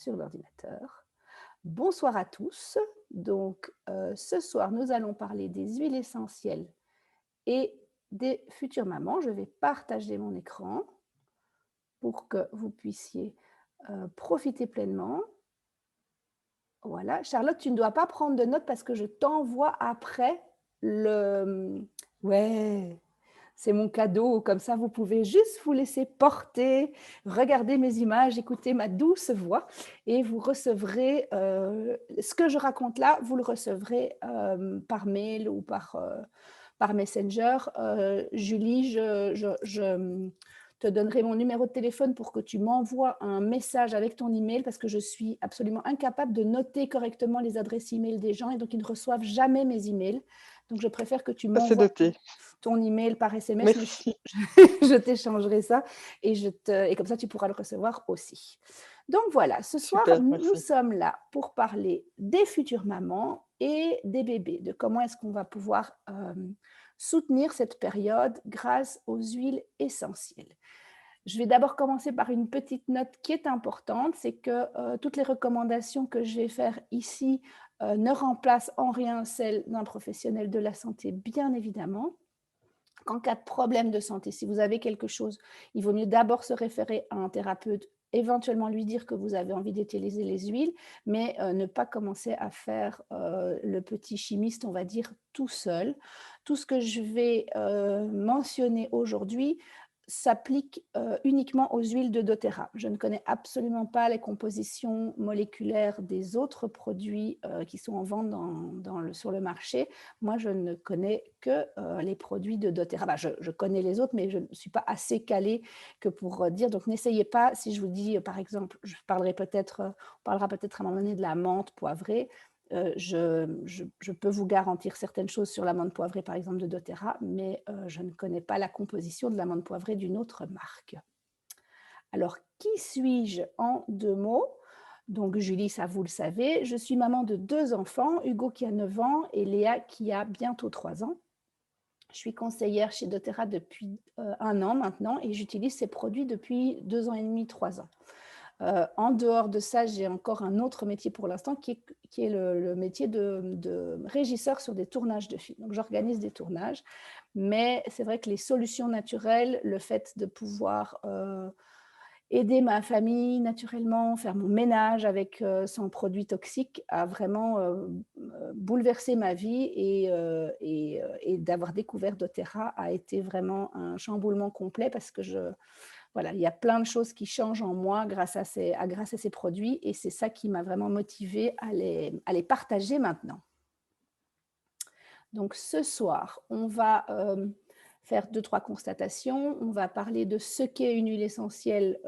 sur l'ordinateur. Bonsoir à tous. Donc, ce soir, nous allons parler des huiles essentielles et des futures mamans. Je vais partager mon écran pour que vous puissiez profiter pleinement. Voilà. Charlotte, tu ne dois pas prendre de notes parce que je t'envoie après le... Ouais, c'est mon cadeau. Comme ça, vous pouvez juste vous laisser porter, regarder mes images, écouter ma douce voix et vous recevrez ce que je raconte là, vous le recevrez par mail ou par Messenger. Julie, je te donnerai mon numéro de téléphone pour que tu m'envoies un message avec ton email parce que je suis absolument incapable de noter correctement les adresses email des gens et donc ils ne reçoivent jamais mes emails. Donc je préfère que tu Ça, c'est m'envoies noté. ton email par SMS, mais Merci. je t'échangerai ça et comme ça tu pourras le recevoir aussi. Donc voilà, ce soir, Super, nous merci. sommes là pour parler des futures mamans et des bébés, de comment est-ce qu'on va pouvoir soutenir cette période grâce aux huiles essentielles. Je vais d'abord commencer par une petite note qui est importante, c'est que toutes les recommandations que je vais faire ici ne remplacent en rien celles d'un professionnel de la santé, bien évidemment. Qu'en cas de problème de santé, si vous avez quelque chose, il vaut mieux d'abord se référer à un thérapeute, éventuellement lui dire que vous avez envie d'utiliser les huiles, mais ne pas commencer à faire le petit chimiste, on va dire, tout seul. Tout ce que je vais mentionner aujourd'hui s'applique uniquement aux huiles de doTERRA. Je ne connais absolument pas les compositions moléculaires des autres produits qui sont en vente sur le marché. Moi, je ne connais que les produits de doTERRA. Bah, je connais les autres, mais je ne suis pas assez calée que pour dire. Donc, n'essayez pas, si je vous dis, par exemple, on parlera peut-être à un moment donné de la menthe poivrée. Je peux vous garantir certaines choses sur l'amande poivrée, par exemple, de doTERRA, mais je ne connais pas la composition de l'amande poivrée d'une autre marque. Alors, qui suis-je en 2 mots? Donc, Julie, ça vous le savez, je suis maman de 2 enfants, Hugo qui a 9 ans et Léa qui a bientôt 3 ans. Je suis conseillère chez doTERRA depuis 1 an maintenant et j'utilise ces produits depuis 2 ans et demi, 3 ans. En dehors de ça, j'ai encore un autre métier pour l'instant qui est le métier de régisseur sur des tournages de films. Donc, j'organise des tournages, mais c'est vrai que les solutions naturelles, le fait de pouvoir aider ma famille naturellement, faire mon ménage avec sans produits toxiques a vraiment bouleversé ma vie et d'avoir découvert doTERRA a été vraiment un chamboulement complet parce que voilà, il y a plein de choses qui changent en moi grâce à ces produits et c'est ça qui m'a vraiment motivée à les partager maintenant. Donc ce soir, on va faire 2-3 constatations. On va parler de ce qu'est une huile essentielle.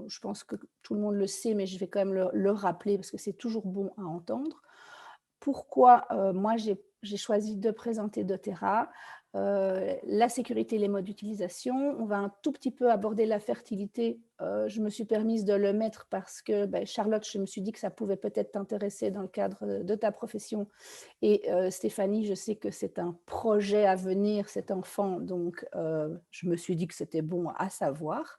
Je pense que tout le monde le sait, mais je vais quand même le rappeler parce que c'est toujours bon à entendre. Pourquoi moi j'ai choisi de présenter doTERRA, la sécurité et les modes d'utilisation. On va un tout petit peu aborder la fertilité. Je me suis permise de le mettre parce que Charlotte, je me suis dit que ça pouvait peut-être t'intéresser dans le cadre de ta profession. Et Stéphanie, je sais que c'est un projet à venir, cet enfant, donc je me suis dit que c'était bon à savoir.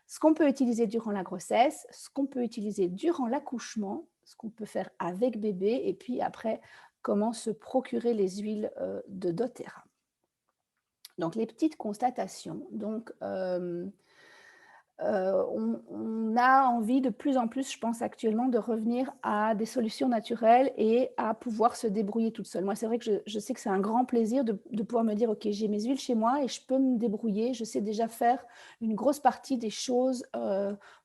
Ce qu'on peut utiliser durant la grossesse, ce qu'on peut utiliser durant l'accouchement, ce qu'on peut faire avec bébé, et puis après, comment se procurer les huiles de doTERRA. Donc, les petites constatations. Donc, on a envie de plus en plus, je pense actuellement, de revenir à des solutions naturelles et à pouvoir se débrouiller toute seule. Moi, c'est vrai que je sais que c'est un grand plaisir de pouvoir me dire, OK, j'ai mes huiles chez moi et je peux me débrouiller. Je sais déjà faire une grosse partie des choses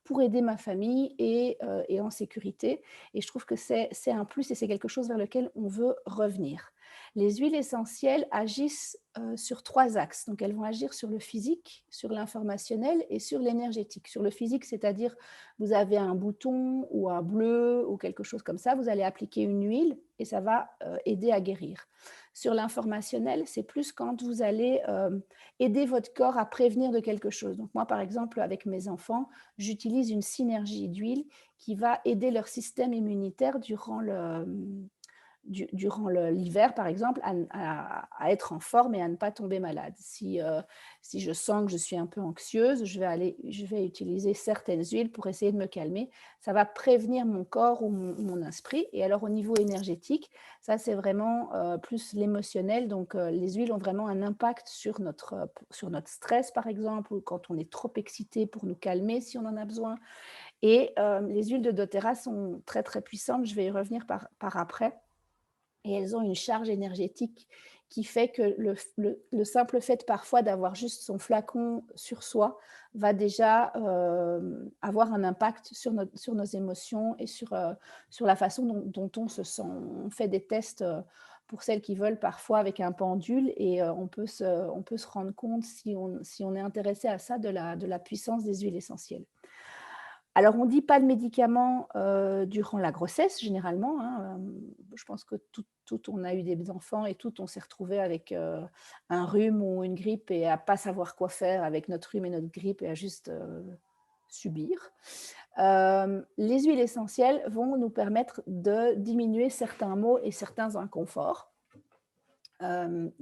pour aider ma famille et en sécurité. Et je trouve que c'est un plus et c'est quelque chose vers lequel on veut revenir. Les huiles essentielles agissent sur 3 axes. Donc, elles vont agir sur le physique, sur l'informationnel et sur l'énergétique. Sur le physique, c'est-à-dire vous avez un bouton ou un bleu ou quelque chose comme ça, vous allez appliquer une huile et ça va aider à guérir. Sur l'informationnel, c'est plus quand vous allez aider votre corps à prévenir de quelque chose. Donc, moi, par exemple, avec mes enfants, j'utilise une synergie d'huile qui va aider leur système immunitaire durant l'hiver, par exemple, à être en forme et à ne pas tomber malade. Si je sens que je suis un peu anxieuse, je vais utiliser certaines huiles pour essayer de me calmer. Ça va prévenir mon corps ou mon esprit. Et alors, au niveau énergétique, ça, c'est vraiment plus l'émotionnel. Donc, les huiles ont vraiment un impact sur notre stress, par exemple, ou quand on est trop excité pour nous calmer, si on en a besoin. Et les huiles de doTERRA sont très, très puissantes. Je vais y revenir par après. Et elles ont une charge énergétique qui fait que le simple fait parfois d'avoir juste son flacon sur soi va déjà avoir un impact sur nos émotions et sur la façon dont on se sent. On fait des tests pour celles qui veulent parfois avec un pendule et on peut se rendre compte si on est intéressé à ça de la puissance des huiles essentielles. Alors, on ne dit pas de médicaments durant la grossesse, généralement. Hein. Je pense que tout on a eu des enfants et tout on s'est retrouvé avec un rhume ou une grippe et à ne pas savoir quoi faire avec notre rhume et notre grippe et à juste subir. Les huiles essentielles vont nous permettre de diminuer certains maux et certains inconforts.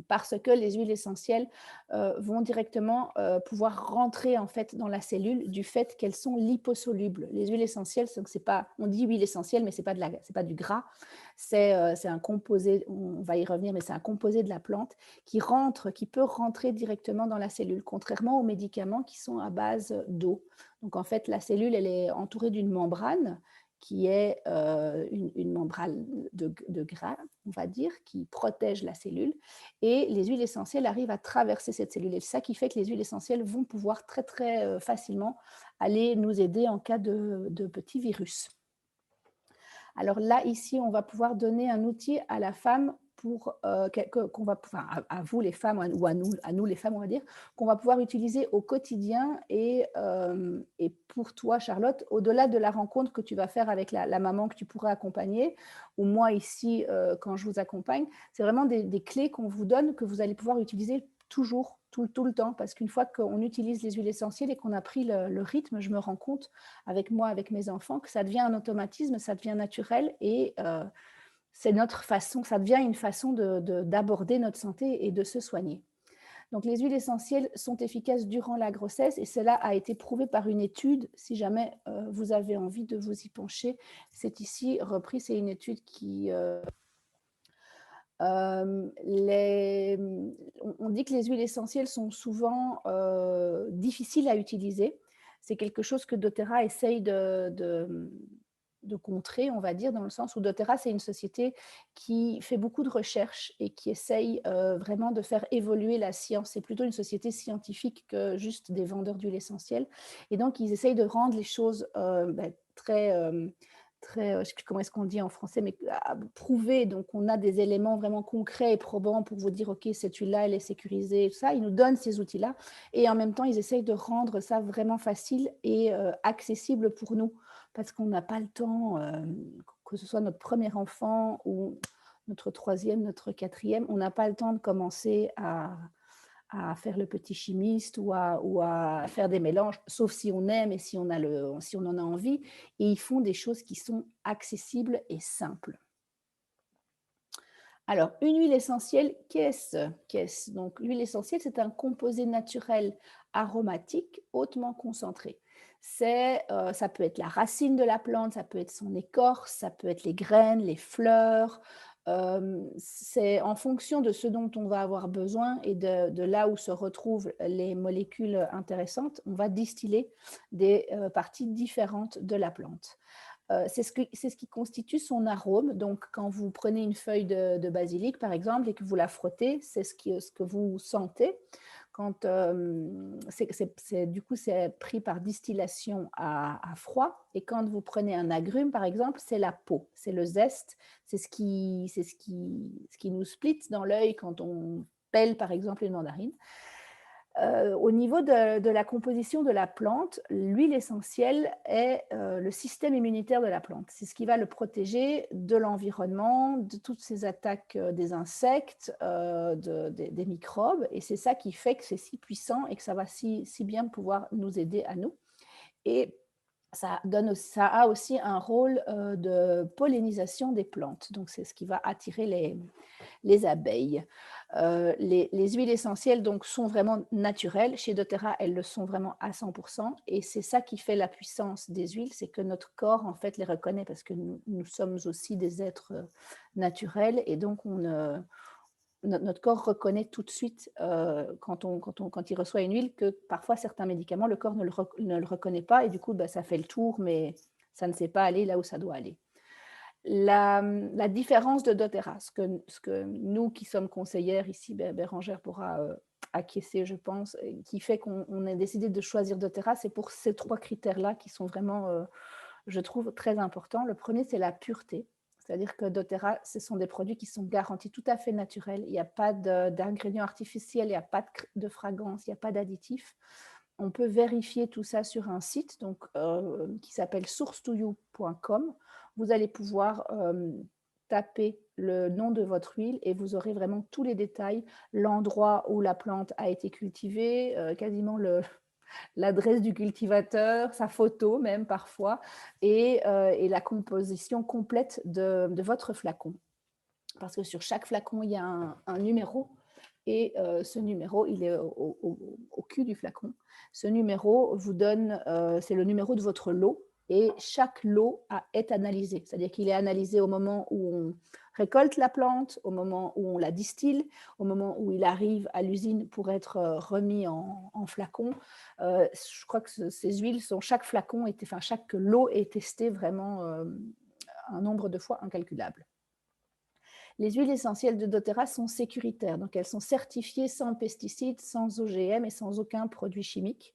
Parce que les huiles essentielles vont directement pouvoir rentrer en fait dans la cellule du fait qu'elles sont liposolubles. Les huiles essentielles, c'est pas, on dit huile essentielle, mais c'est pas du gras, c'est un composé, on va y revenir, mais c'est un composé de la plante qui peut rentrer directement dans la cellule, contrairement aux médicaments qui sont à base d'eau. Donc en fait, la cellule, elle est entourée d'une membrane qui est une membrane de gras, on va dire, qui protège la cellule. Et les huiles essentielles arrivent à traverser cette cellule. Et c'est ça qui fait que les huiles essentielles vont pouvoir très, très facilement aller nous aider en cas de petits virus. Alors là, ici, on va pouvoir donner un outil à la femme qu'on va, enfin, à vous les femmes ou à nous les femmes, on va dire, qu'on va pouvoir utiliser au quotidien et pour toi, Charlotte, au-delà de la rencontre que tu vas faire avec la maman que tu pourrais accompagner, ou moi ici, quand je vous accompagne, c'est vraiment des clés qu'on vous donne que vous allez pouvoir utiliser toujours, tout le temps, parce qu'une fois qu'on utilise les huiles essentielles et qu'on a pris le rythme, je me rends compte avec moi, avec mes enfants, que ça devient un automatisme, ça devient naturel et c'est notre façon, ça devient une façon d'aborder notre santé et de se soigner. Donc, les huiles essentielles sont efficaces durant la grossesse et cela a été prouvé par une étude. Si jamais vous avez envie de vous y pencher, c'est ici repris. C'est une étude qui... on dit que les huiles essentielles sont souvent difficiles à utiliser. C'est quelque chose que doTERRA essaye de contrer, on va dire, dans le sens où doTERRA, c'est une société qui fait beaucoup de recherches et qui essaye vraiment de faire évoluer la science. C'est plutôt une société scientifique que juste des vendeurs d'huiles essentielles. Et donc, ils essayent de rendre les choses très... je ne sais plus comment est-ce qu'on dit en français, mais prouvé. Donc, on a des éléments vraiment concrets et probants pour vous dire, OK, cette huile-là, elle est sécurisée, tout ça. Ils nous donnent ces outils-là. Et en même temps, ils essayent de rendre ça vraiment facile et accessible pour nous. Parce qu'on n'a pas le temps, que ce soit notre premier enfant ou notre troisième, notre quatrième, on n'a pas le temps de commencer à faire le petit chimiste ou à faire des mélanges, sauf si on aime et si on en a envie. Et ils font des choses qui sont accessibles et simples. Alors, une huile essentielle, qu'est-ce? Donc, l'huile essentielle, c'est un composé naturel aromatique hautement concentré. Ça peut être la racine de la plante, ça peut être son écorce, ça peut être les graines, les fleurs. C'est en fonction de ce dont on va avoir besoin et de là où se retrouvent les molécules intéressantes, on va distiller des parties différentes de la plante. C'est ce qui constitue son arôme. Donc, quand vous prenez une feuille de basilic, par exemple, et que vous la frottez, c'est ce que vous sentez. Quand, du coup, c'est pris par distillation à froid. Et quand vous prenez un agrume, par exemple, c'est la peau, c'est le zeste, c'est ce qui nous split dans l'œil quand on pèle, par exemple, une mandarine. Au niveau de la composition de la plante, l'huile essentielle est le système immunitaire de la plante. C'est ce qui va le protéger de l'environnement, de toutes ces attaques des insectes, des microbes. Et c'est ça qui fait que c'est si puissant et que ça va si bien pouvoir nous aider à nous. Et Ça a aussi un rôle de pollinisation des plantes. Donc, c'est ce qui va attirer les abeilles. Les huiles essentielles donc, sont vraiment naturelles. Chez doTERRA, elles le sont vraiment à 100%. Et c'est ça qui fait la puissance des huiles, c'est que notre corps, en fait, les reconnaît parce que nous sommes aussi des êtres naturels. Et donc, notre corps reconnaît tout de suite, quand il reçoit une huile, que parfois certains médicaments, le corps ne le reconnaît pas et du coup, bah, ça fait le tour, mais ça ne sait pas aller là où ça doit aller. La différence de doTERRA, ce que nous qui sommes conseillères ici, Bérangère pourra acquiescer, je pense, et qui fait qu'on a décidé de choisir doTERRA, c'est pour ces 3 critères-là qui sont vraiment, je trouve, très importants. Le premier, c'est la pureté. C'est-à-dire que doTERRA, ce sont des produits qui sont garantis tout à fait naturels. Il n'y a pas d'ingrédients artificiels, il n'y a pas de fragrance, il n'y a pas d'additifs. On peut vérifier tout ça sur un site donc, qui s'appelle source2you.com. Vous allez pouvoir taper le nom de votre huile et vous aurez vraiment tous les détails, l'endroit où la plante a été cultivée, quasiment l'adresse du cultivateur, sa photo même parfois, et la composition complète de votre flacon. Parce que sur chaque flacon, il y a un numéro, et ce numéro, il est au cul du flacon. Ce numéro vous donne, c'est le numéro de votre lot, et chaque lot est analysé. C'est-à-dire qu'il est analysé au moment où on récolte la plante, au moment où on la distille, au moment où il arrive à l'usine pour être remis en flacon. Je crois que ces huiles chaque flacon, enfin chaque lot est testé vraiment un nombre de fois incalculable. Les huiles essentielles de doTERRA sont sécuritaires, donc elles sont certifiées sans pesticides, sans OGM et sans aucun produit chimique.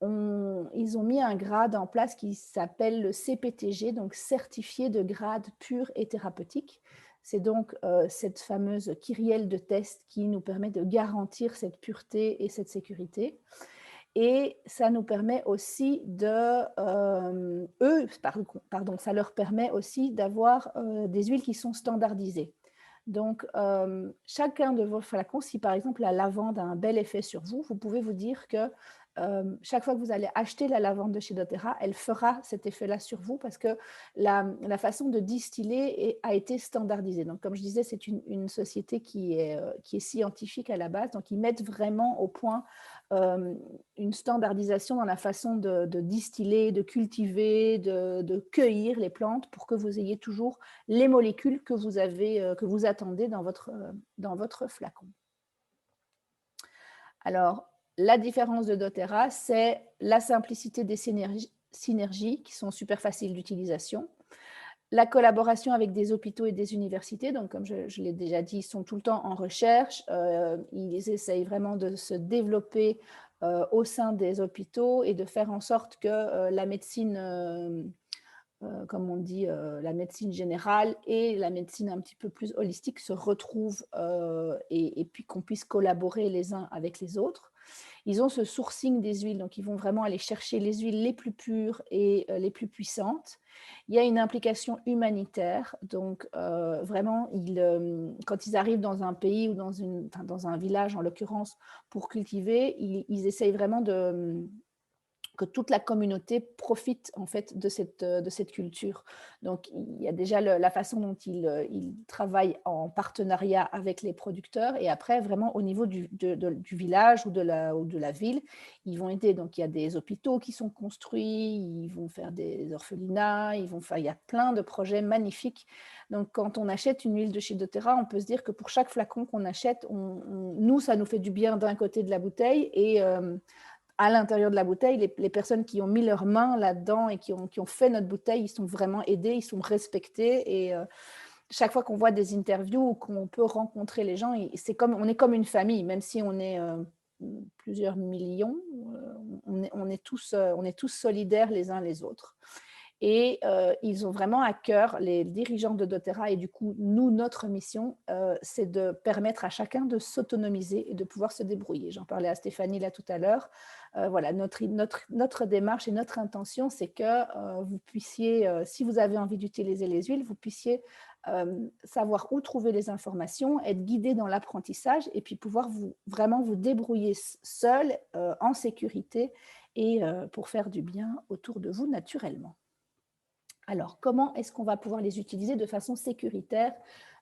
Ils ont mis un grade en place qui s'appelle le CPTG, donc certifié de grade pur et thérapeutique. C'est donc cette fameuse kyrielle de test qui nous permet de garantir cette pureté et cette sécurité. Et ça nous permet aussi ça leur permet aussi d'avoir des huiles qui sont standardisées. Donc, chacun de vos flacons, si par exemple la lavande a un bel effet sur vous, vous pouvez vous dire que chaque fois que vous allez acheter la lavande de chez doTERRA, elle fera cet effet-là sur vous parce que la façon de distiller a été standardisée. Donc, comme je disais, c'est une société qui est scientifique à la base. Donc, ils mettent vraiment au point une standardisation dans la façon de distiller, de cultiver, de cueillir les plantes pour que vous ayez toujours les molécules que vous attendez dans votre flacon. Alors, la différence de doTERRA, c'est la simplicité des synergies qui sont super faciles d'utilisation, la collaboration avec des hôpitaux et des universités. Donc, comme je l'ai déjà dit, ils sont tout le temps en recherche. Ils essayent vraiment de se développer au sein des hôpitaux et de faire en sorte que la médecine, comme on dit, la médecine générale et la médecine un petit peu plus holistique se retrouvent et puis qu'on puisse collaborer les uns avec les autres. Ils ont ce sourcing des huiles, donc ils vont vraiment aller chercher les huiles les plus pures et les plus puissantes. Il y a une implication humanitaire, donc vraiment, quand ils arrivent dans un pays ou dans un village en l'occurrence pour cultiver, ils essayent vraiment que toute la communauté profite en fait de cette culture. Donc il y a déjà la façon dont ils travaillent en partenariat avec les producteurs, et après vraiment au niveau du village ou de la ville, ils vont aider. Donc il y a des hôpitaux qui sont construits, ils vont faire des orphelinats, il y a plein de projets magnifiques. Donc quand on achète une huile de chez doTERRA, on peut se dire que pour chaque flacon qu'on achète, nous, ça nous fait du bien d'un côté de la bouteille, et à l'intérieur de la bouteille, les personnes qui ont mis leurs mains là-dedans et qui ont fait notre bouteille, ils sont vraiment aidés, ils sont respectés. Et chaque fois qu'on voit des interviews ou qu'on peut rencontrer les gens, on est comme une famille, même si on est plusieurs millions, on est tous solidaires les uns les autres. Et ils ont vraiment à cœur, les dirigeants de doTERRA, et du coup, nous, notre mission, c'est de permettre à chacun de s'autonomiser et de pouvoir se débrouiller. J'en parlais à Stéphanie là tout à l'heure. Voilà, notre démarche et notre intention, c'est que vous puissiez, si vous avez envie d'utiliser les huiles, vous puissiez savoir où trouver les informations, être guidé dans l'apprentissage et puis pouvoir vraiment vous débrouiller seul, en sécurité, et pour faire du bien autour de vous naturellement. Alors, comment est-ce qu'on va pouvoir les utiliser de façon sécuritaire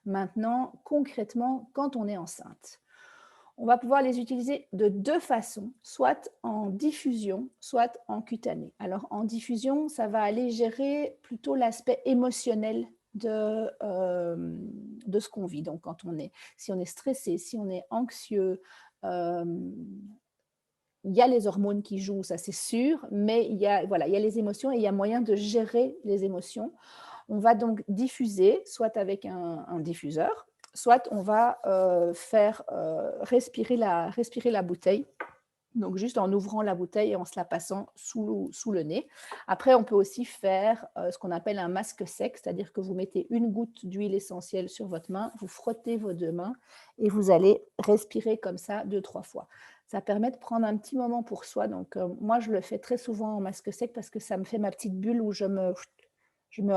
maintenant, concrètement, quand on est enceinte? On va pouvoir les utiliser de 2 façons, soit en diffusion, soit en cutanée. Alors en diffusion, ça va aller gérer plutôt l'aspect émotionnel de ce qu'on vit. Donc quand si on est stressé, si on est anxieux, hem, il y a les hormones qui jouent, ça c'est sûr, mais voilà, il y a les émotions et il y a moyen de gérer les émotions. On va donc diffuser, soit avec un diffuseur, soit on va faire respirer la bouteille, donc juste en ouvrant la bouteille et en se la passant sous le nez. Après, on peut aussi faire ce qu'on appelle un masque sec, c'est-à-dire que vous mettez une goutte d'huile essentielle sur votre main, vous frottez vos 2 mains et vous allez respirer comme ça 2-3 fois. Ça permet de prendre un petit moment pour soi. Donc, moi, je le fais très souvent en masque sec parce que ça me fait ma petite bulle où je me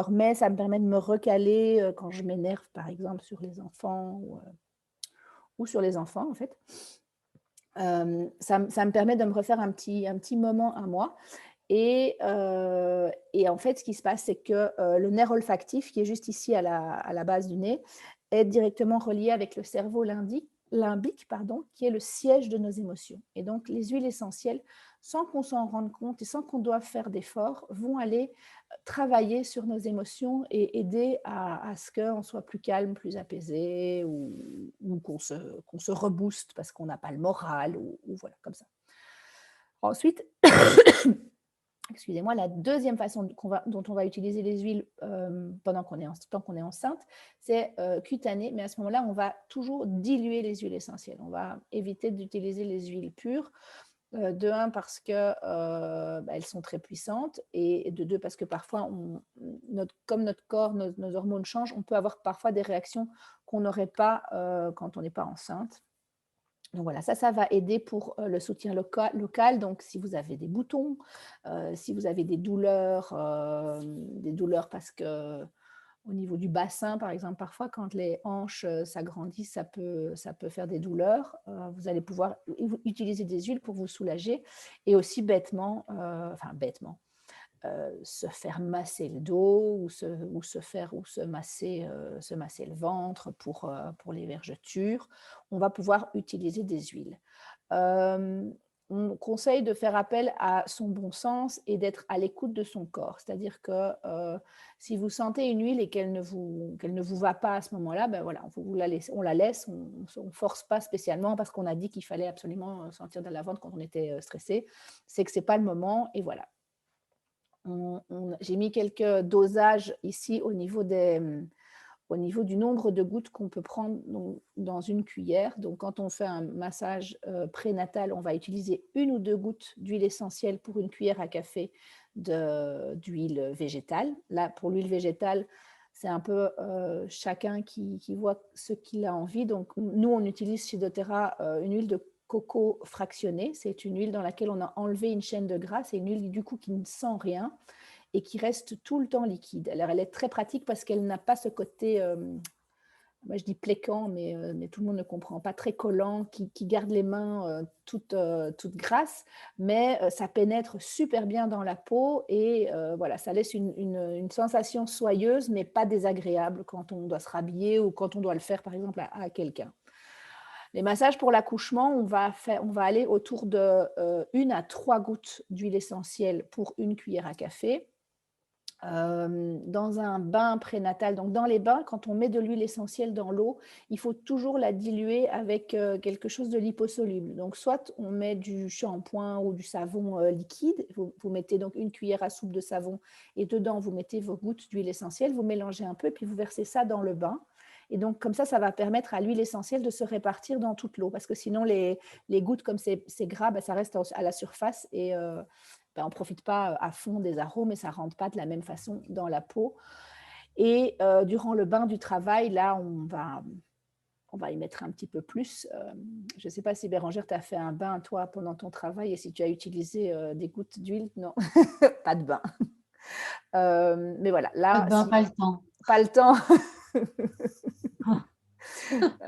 remets, ça me permet de me recaler quand je m'énerve, par exemple, sur les enfants ou sur les enfants, en fait. Ça me permet de me refaire un petit moment à moi et en fait, ce qui se passe, c'est que, le nerf olfactif qui est juste ici à la base du nez est directement relié avec le cerveau limbique, pardon, qui est le siège de nos émotions et donc les huiles essentielles, sans qu'on s'en rende compte et sans qu'on doive faire d'efforts, vont aller, travailler sur nos émotions et aider à ce qu'on soit plus calme, plus apaisé ou qu'on se rebooste parce qu'on n'a pas le moral ou voilà, comme ça. Ensuite, excusez-moi, la deuxième façon dont on va utiliser les huiles tant qu'on est enceinte, c'est cutanée, mais à ce moment-là, on va toujours diluer les huiles essentielles. On va éviter d'utiliser les huiles pures, de un parce que elles sont très puissantes et de deux parce que parfois, comme notre corps, nos hormones changent, on peut avoir parfois des réactions qu'on n'aurait pas quand on n'est pas enceinte. Donc voilà, ça va aider pour le soutien local. Donc, si vous avez des boutons, si vous avez des douleurs parce que au niveau du bassin, par exemple, parfois quand les hanches s'agrandissent, ça peut faire des douleurs. Vous allez pouvoir utiliser des huiles pour vous soulager et aussi bêtement, se faire masser le dos ou se masser le ventre pour les vergetures. On va pouvoir utiliser des huiles. Hem, on conseille de faire appel à son bon sens et d'être à l'écoute de son corps. C'est-à-dire que, si vous sentez une huile et qu'elle ne vous va pas à ce moment-là, ben voilà, on la laisse, on force pas spécialement parce qu'on a dit qu'il fallait absolument, sentir de la lavande quand on était, stressé. C'est que c'est pas le moment et voilà. J'ai mis quelques dosages ici au niveau du nombre de gouttes qu'on peut prendre dans une cuillère. Donc, quand on fait un massage prénatal, on va utiliser 1 ou 2 gouttes d'huile essentielle pour une cuillère à café d'huile végétale. Là, pour l'huile végétale, c'est un peu chacun qui voit ce qu'il a envie. Donc, nous, on utilise chez doTERRA une huile de coco fractionnée. C'est une huile dans laquelle on a enlevé une chaîne de gras. C'est une huile du coup qui ne sent rien et qui reste tout le temps liquide. Alors, elle est très pratique parce qu'elle n'a pas ce côté, moi je dis pléquant, mais tout le monde ne comprend pas, très collant, qui garde les mains toutes grasses, mais ça pénètre super bien dans la peau et voilà, ça laisse une sensation soyeuse, mais pas désagréable quand on doit se rhabiller ou quand on doit le faire, par exemple, à quelqu'un. Les massages pour l'accouchement, on va aller autour de 1 à 3 gouttes d'huile essentielle pour une cuillère à café. Dans un bain prénatal, donc dans les bains, quand on met de l'huile essentielle dans l'eau, il faut toujours la diluer avec quelque chose de liposoluble. Donc, soit on met du shampoing ou du savon liquide, vous mettez donc une cuillère à soupe de savon et dedans, vous mettez vos gouttes d'huile essentielle, vous mélangez un peu et puis vous versez ça dans le bain. Et donc, comme ça va permettre à l'huile essentielle de se répartir dans toute l'eau parce que sinon, les gouttes, comme c'est gras, ça reste à la surface et on ne profite pas à fond des arômes et ça ne rentre pas de la même façon dans la peau. Et durant le bain du travail, là, on va y mettre un petit peu plus. Je ne sais pas si Bérangère, tu as fait un bain, toi, pendant ton travail et si tu as utilisé des gouttes d'huile. Non, pas de bain. Mais voilà, Pas là, de bain, pas le temps. pas le temps.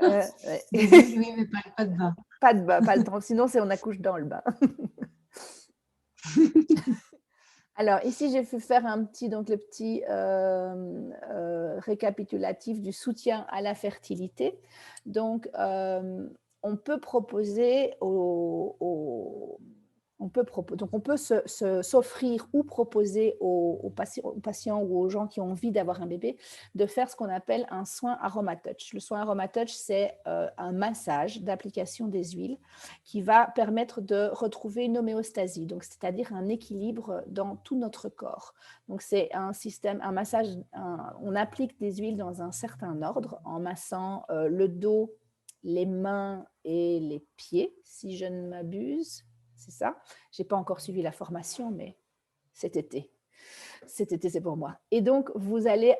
Ouais. Des huiles, oui, mais pas de bain. Pas de bain, pas le temps. Sinon, on accouche dans le bain. Alors ici, j'ai fait faire donc le petit récapitulatif du soutien à la fertilité. Donc, on peut proposer donc on peut s'offrir ou proposer aux patients ou aux gens qui ont envie d'avoir un bébé de faire ce qu'on appelle un soin aromatouch. Le soin aromatouch, c'est un massage d'application des huiles qui va permettre de retrouver une homéostasie, donc c'est-à-dire un équilibre dans tout notre corps. Donc c'est un système, un massage, on applique des huiles dans un certain ordre en massant le dos, les mains et les pieds, si je ne m'abuse. C'est ça. Je n'ai pas encore suivi la formation, mais cet été. Cet été, c'est pour moi. Et donc, vous allez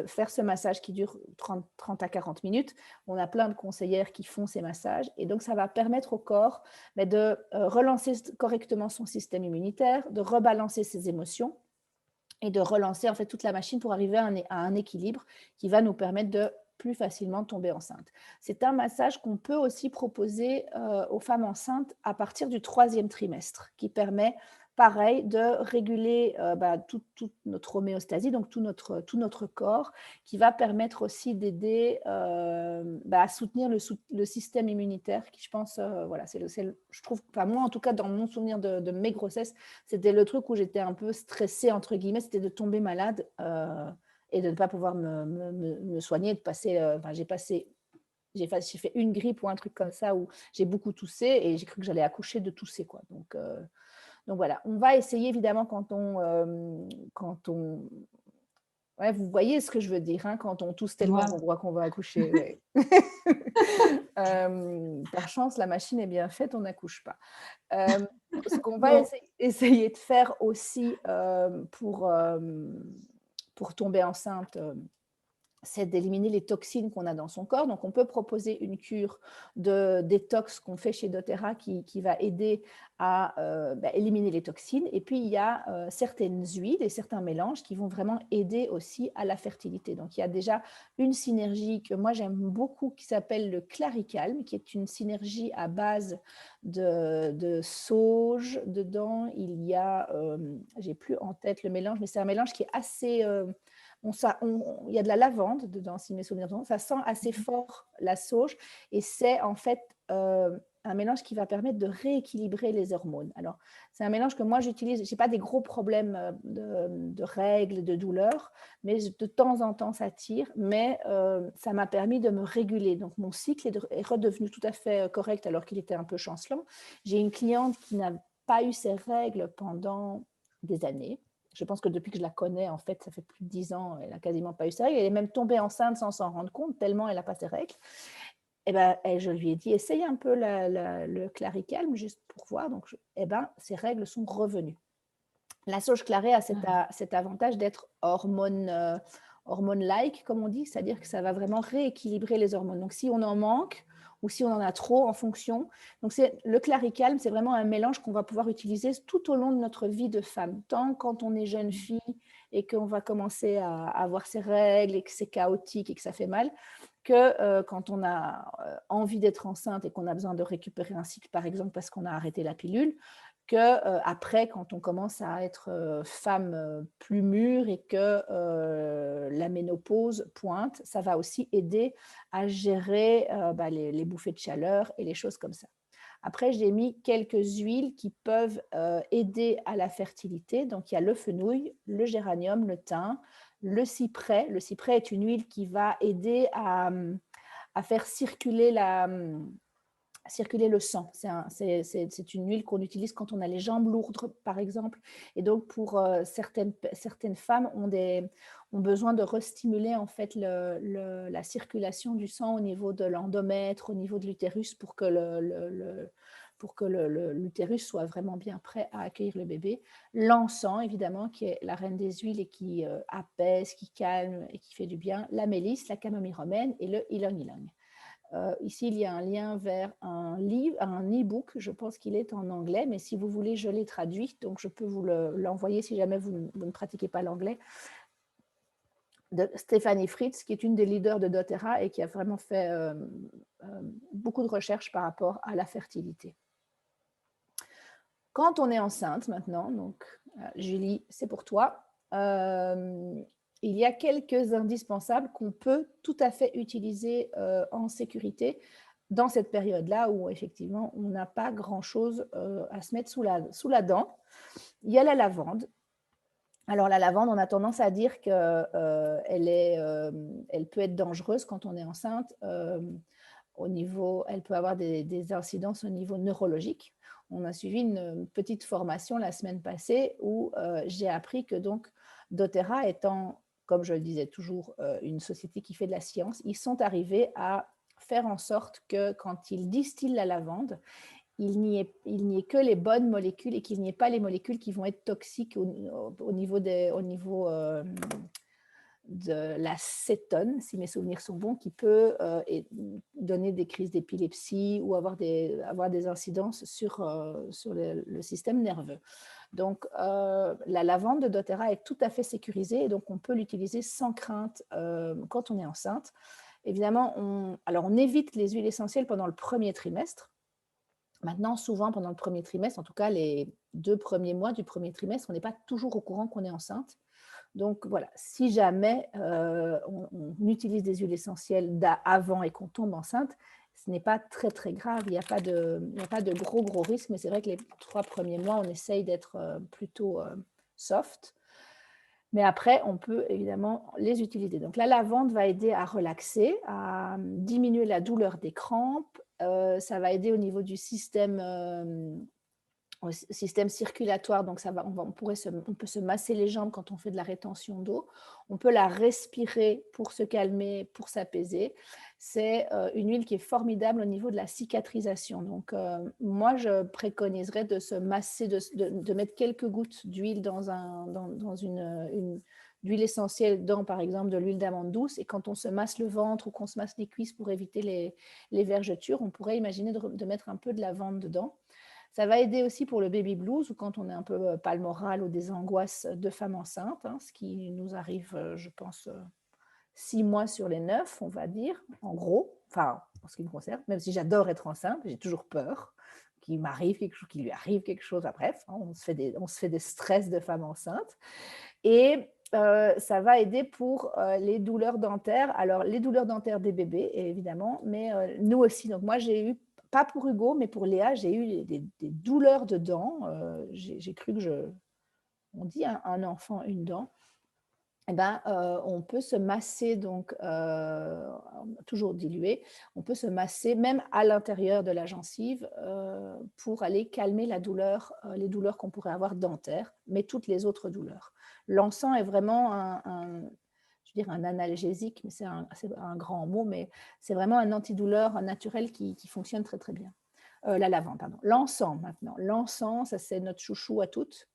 faire ce massage qui dure 30 à 40 minutes. On a plein de conseillères qui font ces massages. Et donc, ça va permettre au corps de relancer correctement son système immunitaire, de rebalancer ses émotions et de relancer en fait toute la machine pour arriver à un équilibre qui va nous permettre de plus facilement tomber enceinte. C'est un massage qu'on peut aussi proposer aux femmes enceintes à partir du 3e trimestre, qui permet, pareil, de réguler toute notre homéostasie, donc tout notre corps, qui va permettre aussi d'aider à soutenir le système immunitaire, qui je pense, voilà, je trouve, enfin moi en tout cas dans mon souvenir de mes grossesses, c'était le truc où j'étais un peu stressée, entre guillemets, c'était de tomber malade et de ne pas pouvoir me soigner, de passer, j'ai fait une grippe ou un truc comme ça où j'ai beaucoup toussé et j'ai cru que j'allais accoucher de tousser, quoi. Donc voilà, on va essayer évidemment quand on ouais, vous voyez ce que je veux dire, hein, quand on tousse tellement Ouais. qu'on croit qu'on va accoucher, ouais. Par chance, la machine est bien faite, on n'accouche pas. Ce qu'on va Non. essayer de faire aussi pour tomber enceinte, c'est d'éliminer les toxines qu'on a dans son corps. Donc, on peut proposer une cure de détox qu'on fait chez doTERRA qui va aider à éliminer les toxines. Et puis, il y a certaines huiles et certains mélanges qui vont vraiment aider aussi à la fertilité. Donc, il y a déjà une synergie que moi, j'aime beaucoup qui s'appelle le Claricalm, qui est une synergie à base de sauge. Dedans, il y a, j'ai plus en tête le mélange, mais c'est un mélange qui est assez... il y a de la lavande dedans, si mes souvenirs sont bons. Ça sent assez fort la sauge et c'est en fait un mélange qui va permettre de rééquilibrer les hormones. Alors, c'est un mélange que moi j'utilise. Je n'ai pas des gros problèmes de règles, de douleurs, mais de temps en temps ça tire. Mais ça m'a permis de me réguler. Donc, mon cycle est redevenu tout à fait correct alors qu'il était un peu chancelant. J'ai une cliente qui n'a pas eu ses règles pendant des années. Je pense que depuis que je la connais, en fait, ça fait plus de 10 ans, elle n'a quasiment pas eu ses règles. Elle est même tombée enceinte sans s'en rendre compte, tellement elle n'a pas ses règles. Et ben, je lui ai dit, essaye un peu le Claricalm, juste pour voir. Donc, ses règles sont revenues. La sauge clarée a cet avantage d'être hormone-like, comme on dit, c'est-à-dire que ça va vraiment rééquilibrer les hormones. Donc, si on en manque ou si on en a trop en fonction. Donc, le Claricalm, c'est vraiment un mélange qu'on va pouvoir utiliser tout au long de notre vie de femme. Tant quand on est jeune fille et qu'on va commencer à avoir ses règles et que c'est chaotique et que ça fait mal, que quand on a envie d'être enceinte et qu'on a besoin de récupérer un cycle, par exemple, parce qu'on a arrêté la pilule, que après, quand on commence à être femme plus mûre et que la ménopause pointe, ça va aussi aider à gérer les bouffées de chaleur et les choses comme ça. Après, j'ai mis quelques huiles qui peuvent aider à la fertilité. Donc, il y a le fenouil, le géranium, le thym, le cyprès. Le cyprès est une huile qui va aider à faire circuler le sang. C'est une huile qu'on utilise quand on a les jambes lourdes, par exemple. Et donc, pour certaines femmes ont besoin de restimuler en fait la circulation du sang au niveau de l'endomètre, au niveau de l'utérus, pour que l'utérus soit vraiment bien prêt à accueillir le bébé. L'encens, évidemment, qui est la reine des huiles et qui apaise, qui calme et qui fait du bien. La mélisse, la camomille romaine et le ylang-ylang. Ici, il y a un lien vers un livre, un e-book, je pense qu'il est en anglais, mais si vous voulez, je l'ai traduit, donc je peux vous l'envoyer si jamais vous ne pratiquez pas l'anglais, de Stéphanie Fritz, qui est une des leaders de doTERRA et qui a vraiment fait beaucoup de recherches par rapport à la fertilité. Quand on est enceinte maintenant, donc Julie, c'est pour toi, il y a quelques indispensables qu'on peut tout à fait utiliser en sécurité dans cette période-là où effectivement on n'a pas grand-chose à se mettre sous la dent. Il y a la lavande. Alors la lavande, on a tendance à dire qu'elle elle peut être dangereuse quand on est enceinte. Elle peut avoir des incidences au niveau neurologique. On a suivi une petite formation la semaine passée où j'ai appris que donc doTERRA étant, comme je le disais toujours, une société qui fait de la science, ils sont arrivés à faire en sorte que quand ils distillent la lavande, il n'y ait que les bonnes molécules et qu'il n'y ait pas les molécules qui vont être toxiques au niveau de l'acétone, si mes souvenirs sont bons, qui peut donner des crises d'épilepsie ou avoir des incidences sur le système nerveux. Donc, la lavande de doTERRA est tout à fait sécurisée et donc on peut l'utiliser sans crainte quand on est enceinte. Évidemment, on évite les huiles essentielles pendant le premier trimestre. Maintenant, souvent, pendant le premier trimestre, en tout cas les 2 premiers mois du premier trimestre, on n'est pas toujours au courant qu'on est enceinte. Donc voilà, si jamais on utilise des huiles essentielles avant et qu'on tombe enceinte, ce n'est pas très très grave, il n'y a pas de gros risques, mais c'est vrai que les 3 premiers mois, on essaye d'être plutôt soft. Mais après, on peut évidemment les utiliser. Donc la lavande va aider à relaxer, à diminuer la douleur des crampes. Ça va aider au niveau du système circulatoire, donc on peut se masser les jambes quand on fait de la rétention d'eau, on peut la respirer pour se calmer, pour s'apaiser. C'est une huile qui est formidable au niveau de la cicatrisation. Donc moi, je préconiserais de se masser, de mettre quelques gouttes d'huile dans une d'huile essentielle dans, par exemple, de l'huile d'amande douce. Et quand on se masse le ventre ou qu'on se masse les cuisses pour éviter les vergetures, on pourrait imaginer de mettre un peu de lavande dedans. Ça va aider aussi pour le baby blues ou quand on est un peu pas le moral ou des angoisses de femme enceinte, hein, ce qui nous arrive, je pense, 6 mois sur les 9, on va dire, en gros, enfin, en ce qui me concerne, même si j'adore être enceinte, j'ai toujours peur qu'il m'arrive quelque chose, qu'il lui arrive quelque chose. Bref, hein, on se fait des stress de femme enceinte. Et ça va aider pour les douleurs dentaires. Alors, les douleurs dentaires des bébés, évidemment, mais nous aussi. Donc, moi, j'ai eu, pas pour Hugo, mais pour Léa, j'ai eu des douleurs de dents. J'ai cru que on dit un enfant, une dent. Eh ben, on peut se masser, donc toujours dilué, on peut se masser même à l'intérieur de la gencive pour aller calmer la douleur, les douleurs qu'on pourrait avoir dentaires, mais toutes les autres douleurs. L'encens est vraiment je veux dire un analgésique, mais c'est un grand mot, mais c'est vraiment un antidouleur naturel qui fonctionne très très bien. La lavande, pardon. L'encens maintenant. L'encens, ça c'est notre chouchou à toutes.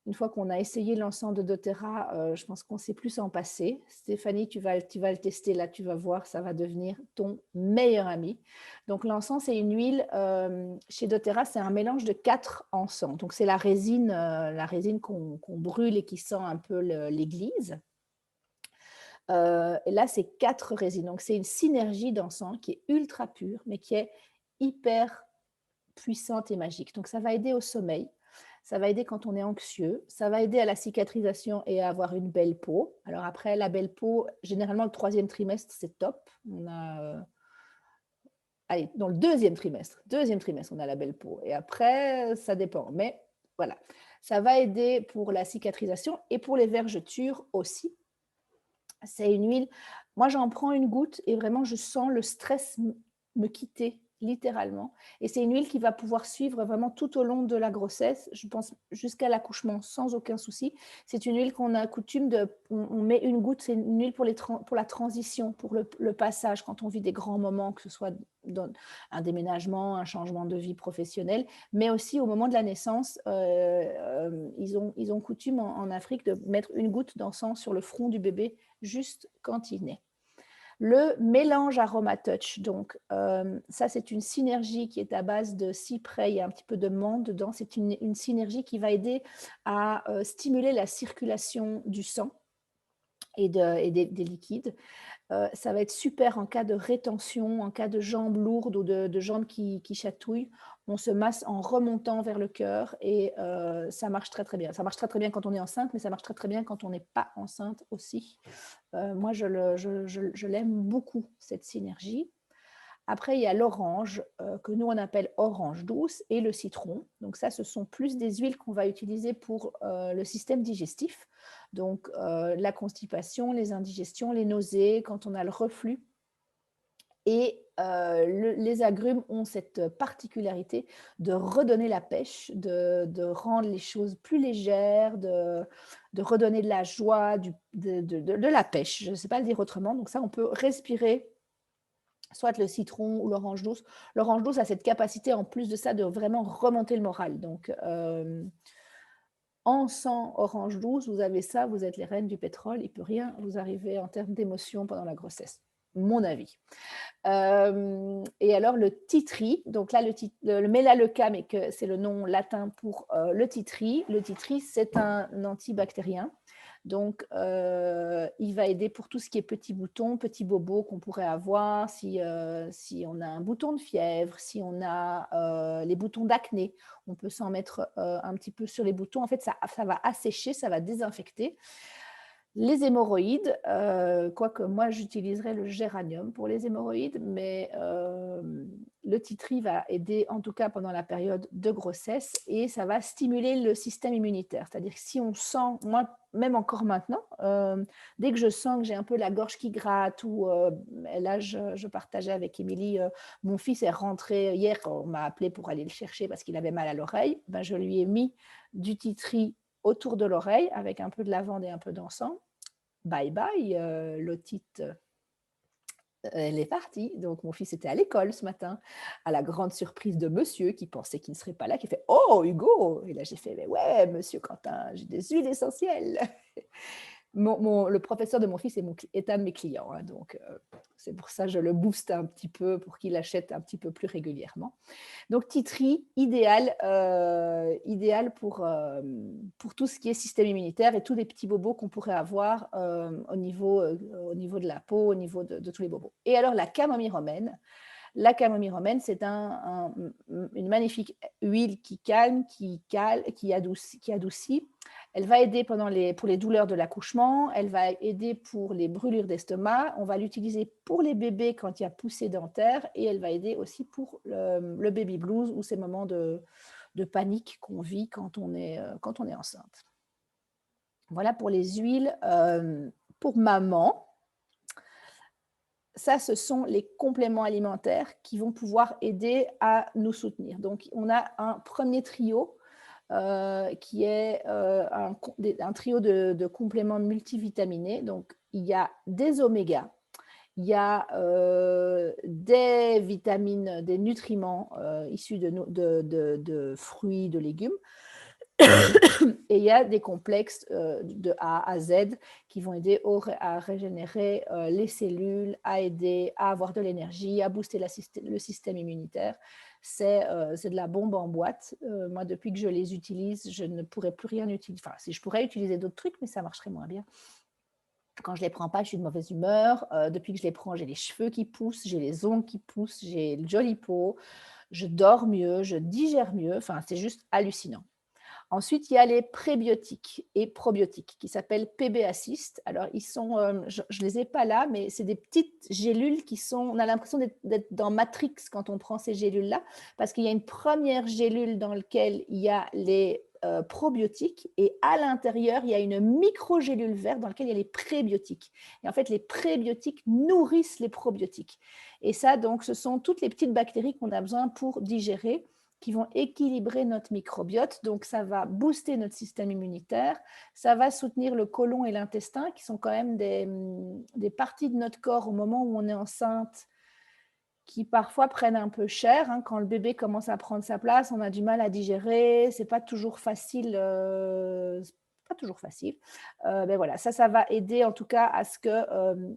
Une fois qu'on a essayé l'encens de doTERRA, je pense qu'on ne sait plus s'en passer. Stéphanie, tu vas le tester là, tu vas voir, ça va devenir ton meilleur ami. Donc l'encens, c'est une huile, chez doTERRA, c'est un mélange de 4 encens. Donc c'est la résine qu'on brûle et qui sent un peu l'église. Et là, c'est 4 résines. Donc c'est une synergie d'encens qui est ultra pure, mais qui est hyper puissante et magique. Donc ça va aider au sommeil. Ça va aider quand on est anxieux, ça va aider à la cicatrisation et à avoir une belle peau. Alors après, la belle peau, généralement le 3e trimestre, c'est top. Allez, dans le deuxième trimestre, on a la belle peau. Et après, ça dépend. Mais voilà, ça va aider pour la cicatrisation et pour les vergetures aussi. C'est une huile, moi j'en prends une goutte et vraiment je sens le stress me quitter littéralement. Et c'est une huile qui va pouvoir suivre vraiment tout au long de la grossesse, je pense jusqu'à l'accouchement sans aucun souci. C'est une huile qu'on a coutume on met une goutte, c'est une huile pour la transition, pour le passage, quand on vit des grands moments, que ce soit dans un déménagement, un changement de vie professionnelle, mais aussi au moment de la naissance. Ils ont coutume en Afrique de mettre une goutte d'encens sur le front du bébé juste quand il naît. Le mélange AromaTouch, donc ça c'est une synergie qui est à base de cyprès, il y a un petit peu de menthe dedans, c'est une synergie qui va aider à stimuler la circulation du sang et des liquides. Ça va être super en cas de rétention, en cas de jambes lourdes ou de jambes qui chatouillent. On se masse en remontant vers le cœur et ça marche très, très bien. Ça marche très, très bien quand on est enceinte, mais ça marche très, très bien quand on n'est pas enceinte aussi. Moi, je l'aime beaucoup, cette synergie. Après, il y a l'orange, que nous on appelle orange douce, et le citron. Donc ça, ce sont plus des huiles qu'on va utiliser pour le système digestif. Donc la constipation, les indigestions, les nausées, quand on a le reflux. Et les agrumes ont cette particularité de redonner la pêche, de rendre les choses plus légères, de redonner de la joie, de la pêche. Je ne sais pas le dire autrement. Donc ça, on peut respirer soit le citron ou l'orange douce. L'orange douce a cette capacité, en plus de ça, de vraiment remonter le moral. Donc, en sang orange douce, vous avez ça, vous êtes les reines du pétrole, il ne peut rien vous arriver en termes d'émotion pendant la grossesse, mon avis. Et alors le titri, donc là le mélaleuca, mais que c'est le nom latin pour le titri. Le titri, c'est un antibactérien. Donc, il va aider pour tout ce qui est petits boutons, petits bobos qu'on pourrait avoir, si on a un bouton de fièvre, si on a les boutons d'acné, on peut s'en mettre un petit peu sur les boutons. En fait, ça va assécher, ça va désinfecter. Les hémorroïdes, quoique moi j'utiliserais le géranium pour les hémorroïdes, mais le titri va aider en tout cas pendant la période de grossesse et ça va stimuler le système immunitaire. C'est-à-dire que si on sent, moi même encore maintenant, dès que je sens que j'ai un peu la gorge qui gratte ou là je partageais avec Émilie, mon fils est rentré hier, on m'a appelé pour aller le chercher parce qu'il avait mal à l'oreille, ben, je lui ai mis du titri autour de l'oreille avec un peu de lavande et un peu d'encens. Bye bye, l'otite, elle est partie. Donc mon fils était à l'école ce matin, à la grande surprise de monsieur qui pensait qu'il ne serait pas là, qui fait: «Oh Hugo!» Et là j'ai fait: «Mais ouais, monsieur Quentin, j'ai des huiles essentielles». Le professeur de mon fils est un de mes clients, hein, donc c'est pour ça que je le booste un petit peu pour qu'il achète un petit peu plus régulièrement. Donc titri, idéal pour tout ce qui est système immunitaire et tous les petits bobos qu'on pourrait avoir au niveau de la peau, au niveau de tous les bobos. Et alors la camomille romaine. La camomille romaine, c'est une magnifique huile qui calme, qui adoucit. Elle va aider pour les douleurs de l'accouchement, elle va aider pour les brûlures d'estomac, on va l'utiliser pour les bébés quand il y a poussée dentaire et elle va aider aussi pour le baby blues ou ces moments de panique qu'on vit quand on est enceinte. Voilà pour les huiles pour maman. Ça, ce sont les compléments alimentaires qui vont pouvoir aider à nous soutenir. Donc, on a un premier trio qui est un trio de compléments multivitaminés. Donc, il y a des omégas, il y a des vitamines, des nutriments issus de fruits, de légumes. Et il y a des complexes de A à Z qui vont aider à régénérer les cellules, à aider à avoir de l'énergie, à booster le système immunitaire. C'est de la bombe en boîte. Moi, depuis que je les utilise, je ne pourrais plus rien utiliser. Enfin, si je pourrais utiliser d'autres trucs, mais ça marcherait moins bien. Quand je ne les prends pas, je suis de mauvaise humeur. Depuis que je les prends, j'ai les cheveux qui poussent, j'ai les ongles qui poussent, j'ai une jolie peau, je dors mieux, je digère mieux. Enfin, c'est juste hallucinant. Ensuite, il y a les prébiotiques et probiotiques qui s'appellent PB Assist. Alors, ils sont, je ne les ai pas là, mais c'est des petites gélules qui sont, on a l'impression d'être dans Matrix quand on prend ces gélules-là, parce qu'il y a une première gélule dans laquelle il y a les probiotiques et à l'intérieur, il y a une microgélule verte dans laquelle il y a les prébiotiques. Et en fait, les prébiotiques nourrissent les probiotiques. Et ça, donc, ce sont toutes les petites bactéries qu'on a besoin pour digérer, qui vont équilibrer notre microbiote. Donc, ça va booster notre système immunitaire. Ça va soutenir le côlon et l'intestin, qui sont quand même des parties de notre corps au moment où on est enceinte, qui parfois prennent un peu cher. Hein. Quand le bébé commence à prendre sa place, on a du mal à digérer. C'est pas toujours facile. Pas toujours facile. Ben voilà, ça va aider en tout cas à ce que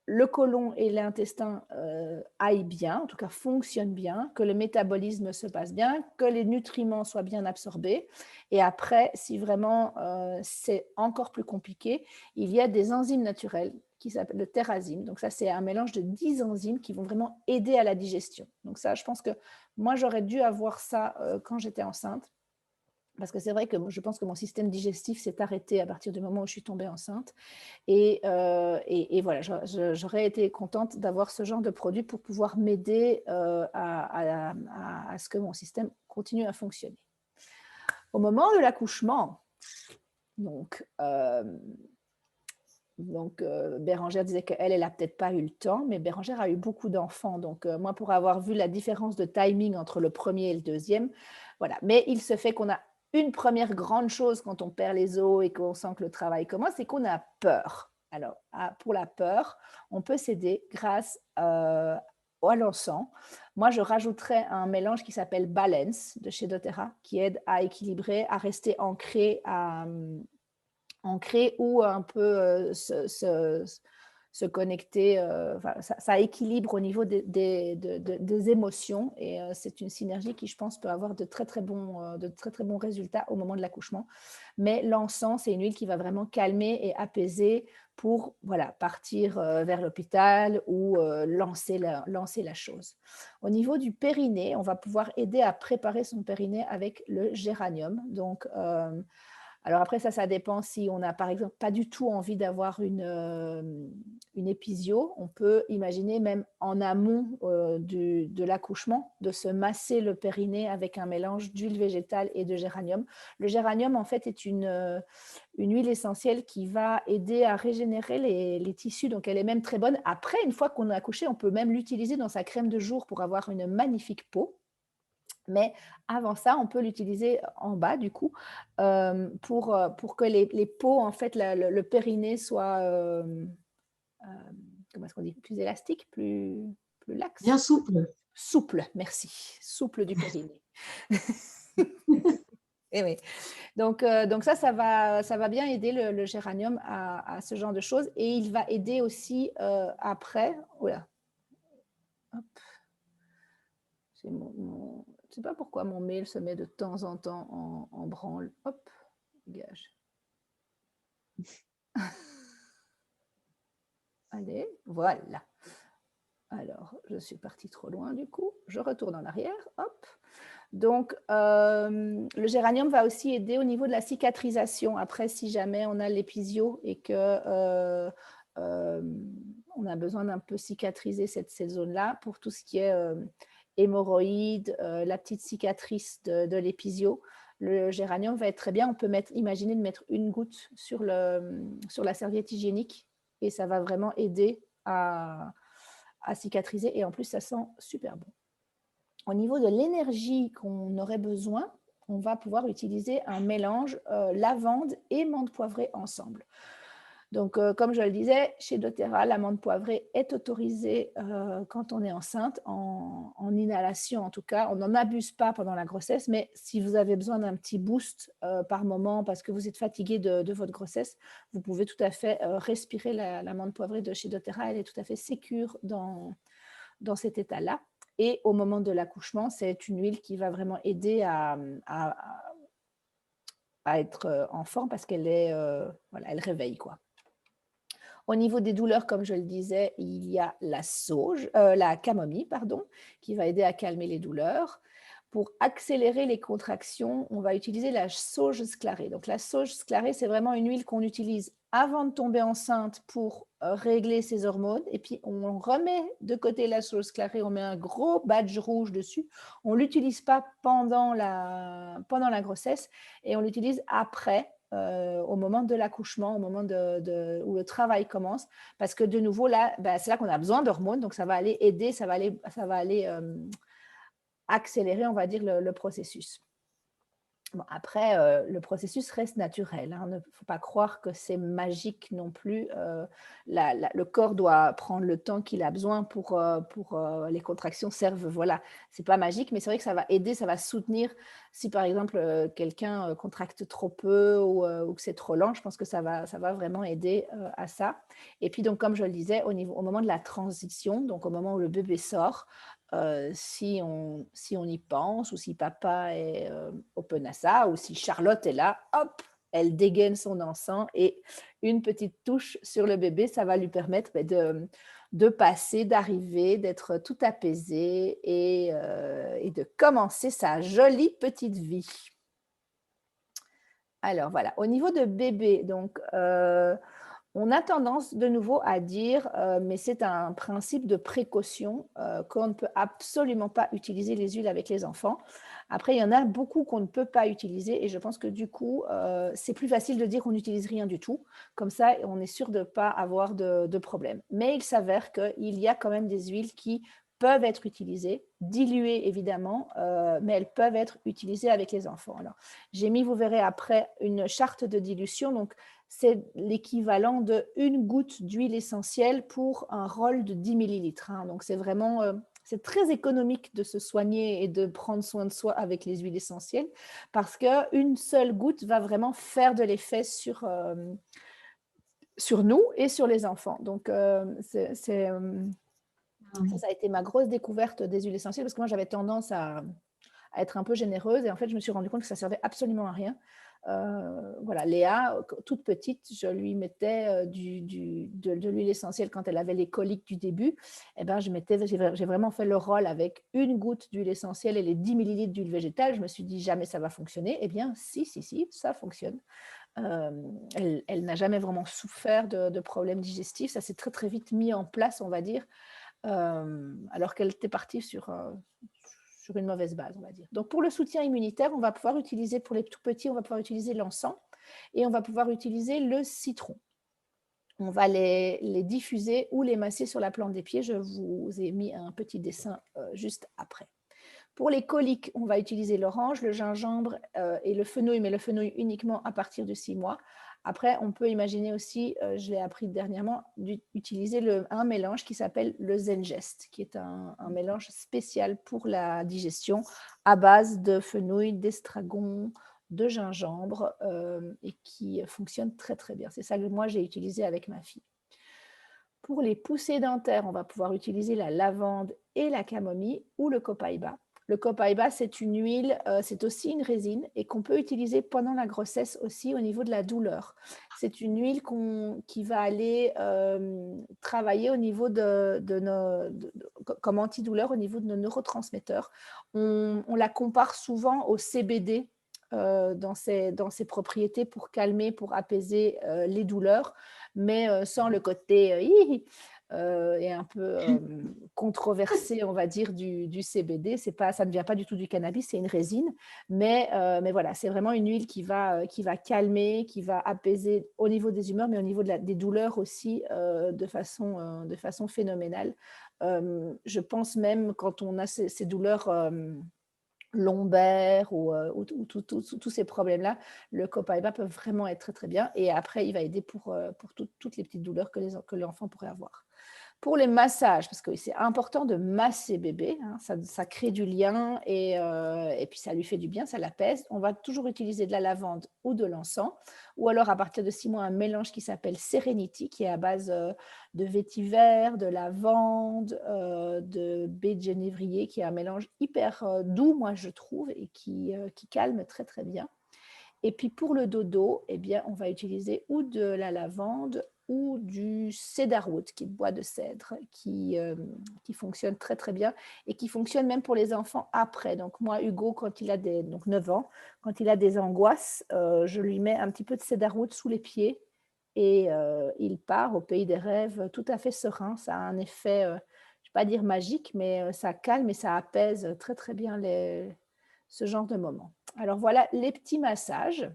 le côlon et l'intestin aillent bien, en tout cas fonctionnent bien, que le métabolisme se passe bien, que les nutriments soient bien absorbés. Et après, si vraiment c'est encore plus compliqué, il y a des enzymes naturelles qui s'appellent le Terrazine. Donc ça, c'est un mélange de 10 enzymes qui vont vraiment aider à la digestion. Donc ça, je pense que moi, j'aurais dû avoir ça quand j'étais enceinte. Parce que c'est vrai que je pense que mon système digestif s'est arrêté à partir du moment où je suis tombée enceinte. Et voilà, j'aurais été contente d'avoir ce genre de produit pour pouvoir m'aider à ce que mon système continue à fonctionner. Au moment de l'accouchement, donc, Bérangère disait qu'elle n'a peut-être pas eu le temps, mais Bérangère a eu beaucoup d'enfants. Donc, moi, pour avoir vu la différence de timing entre le premier et le deuxième, voilà. Mais il se fait qu'on a une première grande chose quand on perd les os et qu'on sent que le travail commence, c'est qu'on a peur. Alors, pour la peur, on peut s'aider grâce à l'encens. Moi, je rajouterais un mélange qui s'appelle Balance de chez doTERRA, qui aide à équilibrer, à rester ancré, ou un peu se connecter. Ça équilibre au niveau des émotions et c'est une synergie qui, je pense, peut avoir de très, très bons résultats au moment de l'accouchement. Mais l'encens, c'est une huile qui va vraiment calmer et apaiser pour partir vers l'hôpital ou lancer la chose. Au niveau du périnée, on va pouvoir aider à préparer son périnée avec le géranium. Donc, alors après, ça dépend si on n'a, par exemple, pas du tout envie d'avoir une épisio. On peut imaginer même en amont de l'accouchement, de se masser le périnée avec un mélange d'huile végétale et de géranium. Le géranium, en fait, est une huile essentielle qui va aider à régénérer les tissus. Donc, elle est même très bonne. Après, une fois qu'on a accouché, on peut même l'utiliser dans sa crème de jour pour avoir une magnifique peau. Mais avant ça, on peut l'utiliser en bas, du coup, pour que les peaux, en fait, le périnée soit, comment est-ce qu'on dit, plus élastique, plus laxe. Bien souple. Souple, merci. Souple du périnée. Et oui. Donc ça va bien aider le géranium à ce genre de choses. Et il va aider aussi après. Oula. Hop. C'est je ne sais pas pourquoi mon mail se met de temps en temps en branle. Hop, dégage. Allez, voilà. Alors, je suis partie trop loin du coup. Je retourne en arrière. Hop. Donc, le géranium va aussi aider au niveau de la cicatrisation. Après, si jamais on a l'épisio et que on a besoin d'un peu cicatriser cette zone-là pour tout ce qui est hémorroïdes, la petite cicatrice de l'épisio, le géranium va être très bien. On peut imaginer de mettre une goutte sur la serviette hygiénique et ça va vraiment aider à cicatriser. Et en plus, ça sent super bon. Au niveau de l'énergie qu'on aurait besoin, on va pouvoir utiliser un mélange lavande et menthe poivrée ensemble. Donc, comme je le disais, chez doTERRA, l'amande poivrée est autorisée quand on est enceinte, en inhalation en tout cas. On n'en abuse pas pendant la grossesse, mais si vous avez besoin d'un petit boost par moment parce que vous êtes fatigué de votre grossesse, vous pouvez tout à fait respirer l'amande poivrée de chez doTERRA. Elle est tout à fait sécure dans cet état-là. Et au moment de l'accouchement, c'est une huile qui va vraiment aider à être en forme parce qu'elle elle réveille, quoi. Au niveau des douleurs, comme je le disais, il y a la camomille, pardon, qui va aider à calmer les douleurs. Pour accélérer les contractions, on va utiliser la sauge sclarée. Donc, la sauge sclarée, c'est vraiment une huile qu'on utilise avant de tomber enceinte pour régler ses hormones. Et puis, on remet de côté la sauge sclarée, on met un gros badge rouge dessus. On ne l'utilise pas pendant la grossesse et on l'utilise après, au moment de l'accouchement, au moment où le travail commence, parce que de nouveau, là, c'est là qu'on a besoin d'hormones, donc ça va aller aider, ça va aller accélérer, on va dire, le processus. Bon, après, le processus reste naturel, hein. Ne faut pas croire que c'est magique non plus. Le corps doit prendre le temps qu'il a besoin pour les contractions servent voilà, c'est pas magique, mais c'est vrai que ça va aider, ça va soutenir. Si par exemple, quelqu'un, contracte trop peu ou que c'est trop lent, je pense que ça va vraiment aider, à ça. Et puis donc comme je le disais, au moment de la transition, donc au moment où le bébé sort, si on y pense ou si papa est, open à ça ou si Charlotte est là, hop, elle dégaine son encens et une petite touche sur le bébé, ça va lui permettre, de passer, d'arriver, d'être tout apaisé et de commencer sa jolie petite vie. Alors voilà, au niveau de bébé, donc on a tendance de nouveau à dire, mais c'est un principe de précaution, qu'on ne peut absolument pas utiliser les huiles avec les enfants. Après, il y en a beaucoup qu'on ne peut pas utiliser et je pense que du coup, c'est plus facile de dire qu'on n'utilise rien du tout. Comme ça, on est sûr de ne pas avoir de problème. Mais il s'avère qu'il y a quand même des huiles qui peuvent être utilisées, diluées évidemment, mais elles peuvent être utilisées avec les enfants. Alors, j'ai mis, vous verrez après, une charte de dilution. Donc, c'est l'équivalent d'une goutte d'huile essentielle pour un rôle de 10 millilitres. Hein. Donc, c'est vraiment, c'est très économique de se soigner et de prendre soin de soi avec les huiles essentielles parce qu'une seule goutte va vraiment faire de l'effet sur nous et sur les enfants. Donc, ça a été ma grosse découverte des huiles essentielles parce que moi, j'avais tendance à être un peu généreuse et en fait, je me suis rendu compte que ça servait absolument à rien. Voilà, Léa, toute petite, je lui mettais de l'huile essentielle quand elle avait les coliques du début. Et ben, j'ai vraiment fait le rôle avec une goutte d'huile essentielle et les 10 millilitres d'huile végétale. Je me suis dit jamais ça va fonctionner. Eh bien, si, ça fonctionne. Elle n'a jamais vraiment souffert de problèmes digestifs. Ça s'est très très vite mis en place, on va dire, alors qu'elle était partie sur une mauvaise base, on va dire. Donc, pour le soutien immunitaire, on va pouvoir utiliser, pour les tout petits, on va pouvoir utiliser l'encens et on va pouvoir utiliser le citron. On va les diffuser ou les masser sur la plante des pieds. Je vous ai mis un petit dessin juste après. Pour les coliques, on va utiliser l'orange, le gingembre et le fenouil, mais le fenouil uniquement à partir de 6 mois. Après, on peut imaginer aussi, je l'ai appris dernièrement, d'utiliser un mélange qui s'appelle le Zengest, qui est un mélange spécial pour la digestion à base de fenouil, d'estragon, de gingembre et qui fonctionne très très bien. C'est ça que moi j'ai utilisé avec ma fille. Pour les poussées dentaires, on va pouvoir utiliser la lavande et la camomille ou le copaïba. Le copaïba, c'est une huile, c'est aussi une résine et qu'on peut utiliser pendant la grossesse aussi au niveau de la douleur. C'est une huile qui va aller travailler au niveau comme antidouleur au niveau de nos neurotransmetteurs. On la compare souvent au CBD dans ses propriétés pour calmer, pour apaiser les douleurs, mais sans le côté et un peu controversé, on va dire, du CBD. Ça ne vient pas du tout du cannabis, c'est une résine, mais voilà, c'est vraiment une huile qui va calmer, qui va apaiser au niveau des humeurs, mais au niveau des douleurs aussi de façon phénoménale. Je pense même quand on a ces douleurs lombaires ou tous ces problèmes-là, le copaïba peut vraiment être très, très bien. Et après, il va aider pour toutes les petites douleurs que l'enfant pourrait avoir. Pour les massages, parce que c'est important de masser bébé, hein, ça crée du lien et puis ça lui fait du bien, ça l'apaise. On va toujours utiliser de la lavande ou de l'encens, ou alors à partir de 6 mois, un mélange qui s'appelle Serenity, qui est à base de vétiver, de lavande, de baie de genévrier, qui est un mélange hyper doux, moi je trouve, et qui calme très très bien. Et puis pour le dodo, eh bien, on va utiliser ou de la lavande ou du cedarwood, qui est bois de cèdre, qui fonctionne très très bien et qui fonctionne même pour les enfants après. Donc moi, Hugo, quand il a donc 9 ans, quand il a des angoisses, je lui mets un petit peu de cedarwood sous les pieds et il part au pays des rêves tout à fait serein. Ça a un effet, je ne vais pas dire magique, mais ça calme et ça apaise très très bien ce genre de moment. Alors voilà les petits massages.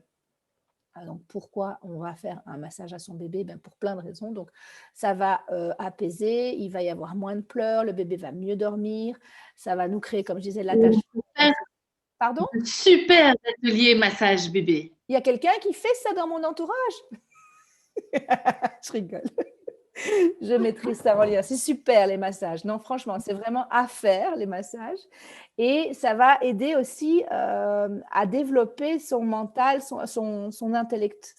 Donc pourquoi on va faire un massage à son bébé? Ben pour plein de raisons. Donc ça va apaiser, il va y avoir moins de pleurs, le bébé va mieux dormir, ça va nous créer, comme je disais, l'attachement. Pardon? Super atelier massage bébé. Il y a quelqu'un qui fait ça dans mon entourage? Je rigole. Je mettrai ça en lien. C'est super les massages. Non, franchement, c'est vraiment à faire les massages et ça va aider aussi, à développer son mental, son intellect.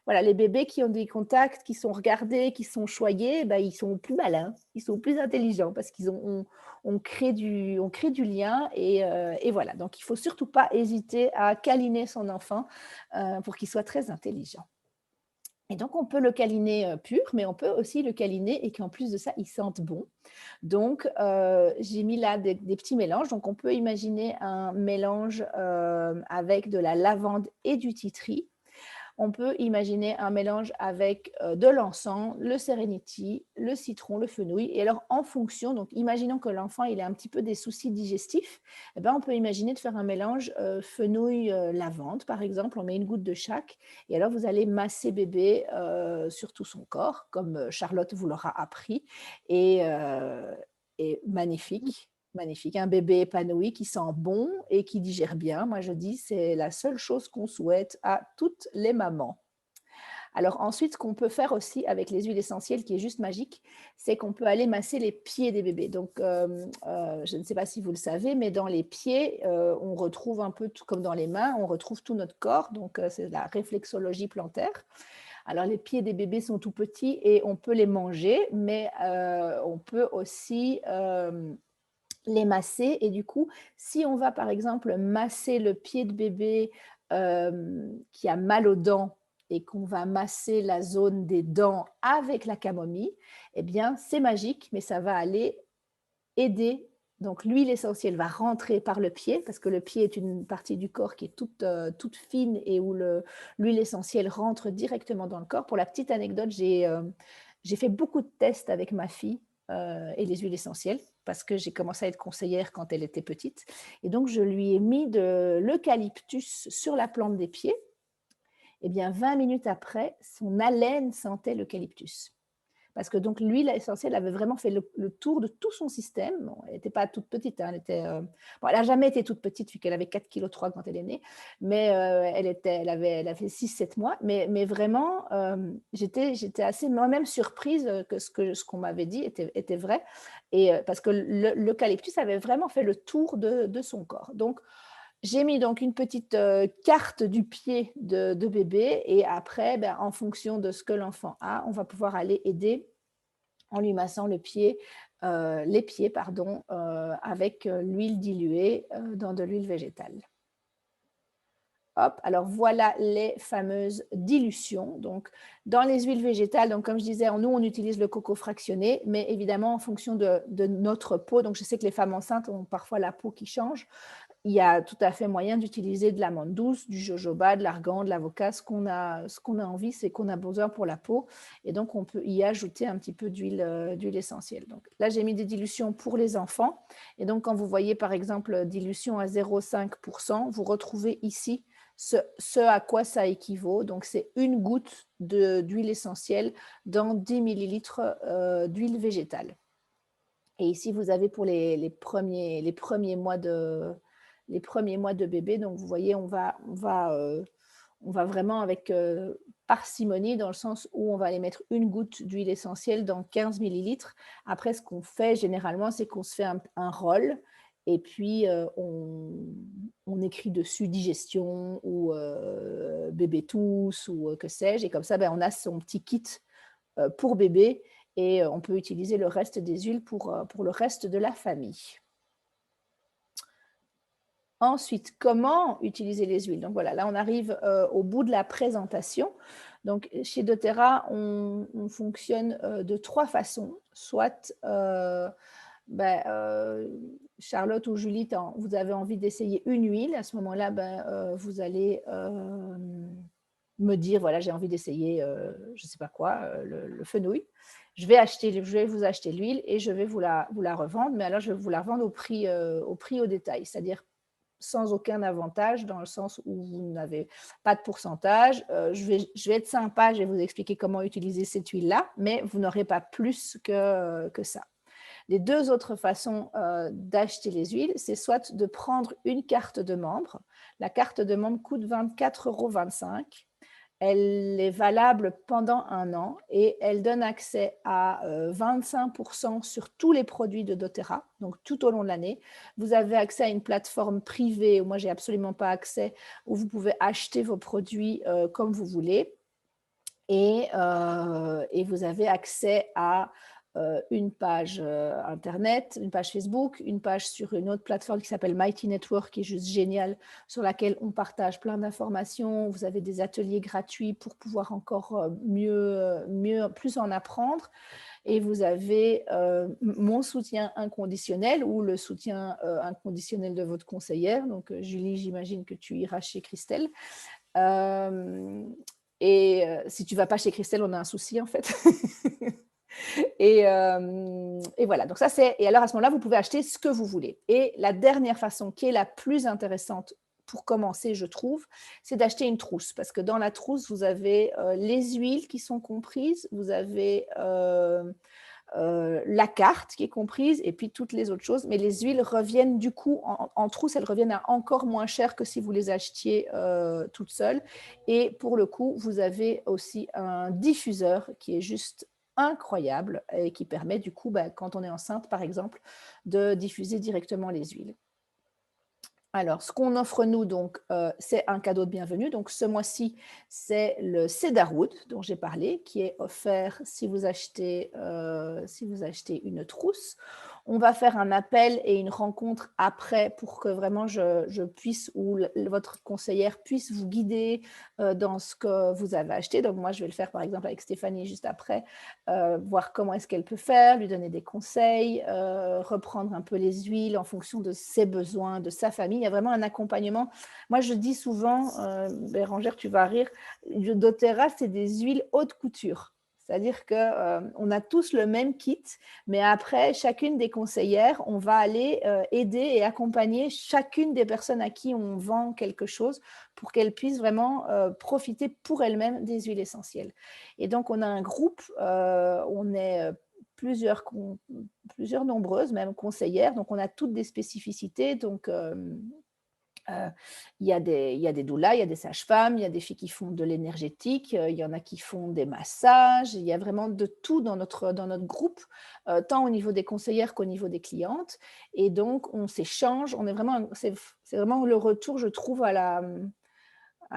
Voilà, les bébés qui ont des contacts, qui sont regardés, qui sont choyés, bah, ils sont plus malins, ils sont plus intelligents parce qu'ils ont on crée du lien et voilà. Donc il faut surtout pas hésiter à câliner son enfant, pour qu'il soit très intelligent. Et donc, on peut le câliner, pur, mais on peut aussi le câliner et qu'en plus de ça, il sente bon. Donc, j'ai mis là des petits mélanges. Donc, on peut imaginer un mélange, avec de la lavande et du titri. On peut imaginer un mélange avec de l'encens, le sérénité, le citron, le fenouil. Et alors, en fonction, donc imaginons que l'enfant il a un petit peu des soucis digestifs, eh ben, on peut imaginer de faire un mélange fenouil-lavande, par exemple. On met une goutte de chaque. Et alors, vous allez masser bébé sur tout son corps, comme Charlotte vous l'aura appris. Et, euh, et magnifique. Magnifique, un bébé épanoui qui sent bon et qui digère bien. Moi, je dis, c'est la seule chose qu'on souhaite à toutes les mamans. Alors ensuite, ce qu'on peut faire aussi avec les huiles essentielles, qui est juste magique, c'est qu'on peut aller masser les pieds des bébés. Donc, je ne sais pas si vous le savez, mais dans les pieds, on retrouve un peu tout comme dans les mains, on retrouve tout notre corps. Donc, c'est la réflexologie plantaire. Alors, les pieds des bébés sont tout petits et on peut les manger, mais on peut aussi les masser. Et du coup, si on va par exemple masser le pied de bébé qui a mal aux dents et qu'on va masser la zone des dents avec la camomille, eh bien, c'est magique, mais ça va aller aider. Donc, l'huile essentielle va rentrer par le pied, parce que le pied est une partie du corps qui est toute fine et où l'huile essentielle rentre directement dans le corps. Pour la petite anecdote, j'ai fait beaucoup de tests avec ma fille et les huiles essentielles, parce que j'ai commencé à être conseillère quand elle était petite. Et donc, je lui ai mis de l'eucalyptus sur la plante des pieds. Et bien, 20 minutes après, son haleine sentait l'eucalyptus. Parce que donc l'huile essentielle avait vraiment fait le tour de tout son système. Bon, elle n'était pas toute petite, hein, bon, elle n'a jamais été toute petite vu qu'elle avait 4,3 kg quand elle est née, mais elle avait 6-7 mois. Mais vraiment, j'étais assez moi-même surprise que ce qu'on m'avait dit était vrai. Et parce que l'eucalyptus avait vraiment fait le tour de son corps. Donc, j'ai mis donc une petite carte du pied de bébé et après, ben, en fonction de ce que l'enfant a, on va pouvoir aller aider en lui massant les pieds, pardon, avec l'huile diluée dans de l'huile végétale. Hop, alors voilà les fameuses dilutions. Donc, dans les huiles végétales, donc comme je disais, nous, on utilise le coco fractionné, mais évidemment, en fonction de notre peau, donc je sais que les femmes enceintes ont parfois la peau qui change, il y a tout à fait moyen d'utiliser de l'amande douce, du jojoba, de l'argan, de l'avocat. Ce qu'on a envie, c'est qu'on a besoin pour la peau. Et donc, on peut y ajouter un petit peu d'huile essentielle. Donc, là, j'ai mis des dilutions pour les enfants. Et donc, quand vous voyez, par exemple, dilution à 0,5%, vous retrouvez ici ce à quoi ça équivaut. Donc, c'est une goutte d'huile essentielle dans 10 millilitres d'huile végétale. Et ici, vous avez pour les premiers mois de bébé. Donc, vous voyez, on va vraiment avec parcimonie dans le sens où on va aller mettre une goutte d'huile essentielle dans 15 millilitres. Après, ce qu'on fait généralement, c'est qu'on se fait un roll et puis on écrit dessus digestion ou bébé tousse ou que sais-je. Et comme ça, ben, on a son petit kit pour bébé et on peut utiliser le reste des huiles pour le reste de la famille. Ensuite, comment utiliser les huiles? Donc voilà, là on arrive au bout de la présentation. Donc chez doTERRA, on fonctionne de 3 façons. Soit Charlotte ou Julie, vous avez envie d'essayer une huile, à ce moment-là, vous allez me dire, voilà, j'ai envie d'essayer, je ne sais pas quoi, le fenouil. Je vais vous acheter l'huile et je vais vous la revendre, mais alors je vais vous la revendre au prix au détail, c'est-à-dire sans aucun avantage, dans le sens où vous n'avez pas de pourcentage. Je vais être sympa, je vais vous expliquer comment utiliser cette huile-là, mais vous n'aurez pas plus que ça. Les deux autres façons d'acheter les huiles, c'est soit de prendre une carte de membre. La carte de membre coûte 24,25 €. Elle est valable pendant un an et elle donne accès à 25% sur tous les produits de doTERRA, donc tout au long de l'année. Vous avez accès à une plateforme privée où moi, j'ai absolument pas accès, où vous pouvez acheter vos produits comme vous voulez. Et vous avez accès à une page Internet, une page Facebook, une page sur une autre plateforme qui s'appelle Mighty Network, qui est juste géniale, sur laquelle on partage plein d'informations. Vous avez des ateliers gratuits pour pouvoir encore plus en apprendre. Et vous avez mon soutien inconditionnel ou le soutien inconditionnel de votre conseillère. Donc, Julie, j'imagine que tu iras chez Christelle. Et si tu ne vas pas chez Christelle, on a un souci en fait. Et voilà, donc ça c'est… Et alors à ce moment-là, vous pouvez acheter ce que vous voulez. Et la dernière façon, qui est la plus intéressante pour commencer, je trouve, c'est d'acheter une trousse. Parce que dans la trousse, vous avez les huiles qui sont comprises, vous avez la carte qui est comprise et puis toutes les autres choses. Mais les huiles reviennent du coup en trousse, elles reviennent à encore moins cher que si vous les achetiez toutes seules. Et pour le coup, vous avez aussi un diffuseur qui est juste incroyable et qui permet du coup, quand on est enceinte par exemple, de diffuser directement les huiles. Alors, ce qu'on offre nous, donc, c'est un cadeau de bienvenue. Donc, ce mois-ci, c'est le Cedarwood dont j'ai parlé, qui est offert si vous achetez une trousse. On va faire un appel et une rencontre après pour que vraiment je puisse, ou votre conseillère puisse vous guider dans ce que vous avez acheté. Donc, moi, je vais le faire, par exemple, avec Stéphanie juste après, voir comment est-ce qu'elle peut faire, lui donner des conseils, reprendre un peu les huiles en fonction de ses besoins, de sa famille. Il y a vraiment un accompagnement. Moi, je dis souvent, Bérangère, tu vas rire, doTERRA, c'est des huiles haute couture. C'est-à-dire qu'on a tous le même kit, mais après, chacune des conseillères, on va aller aider et accompagner chacune des personnes à qui on vend quelque chose pour qu'elles puissent vraiment profiter pour elles-mêmes des huiles essentielles. Et donc, on a un groupe, on est plusieurs nombreuses, même conseillères, donc on a toutes des spécificités. Donc, il y a des doulas, il y a des sages-femmes, il y a des filles qui font de l'énergétique, il y en a qui font des massages, il y a vraiment de tout dans notre groupe, tant au niveau des conseillères qu'au niveau des clientes. Et donc, on s'échange, c'est vraiment le retour, je trouve, à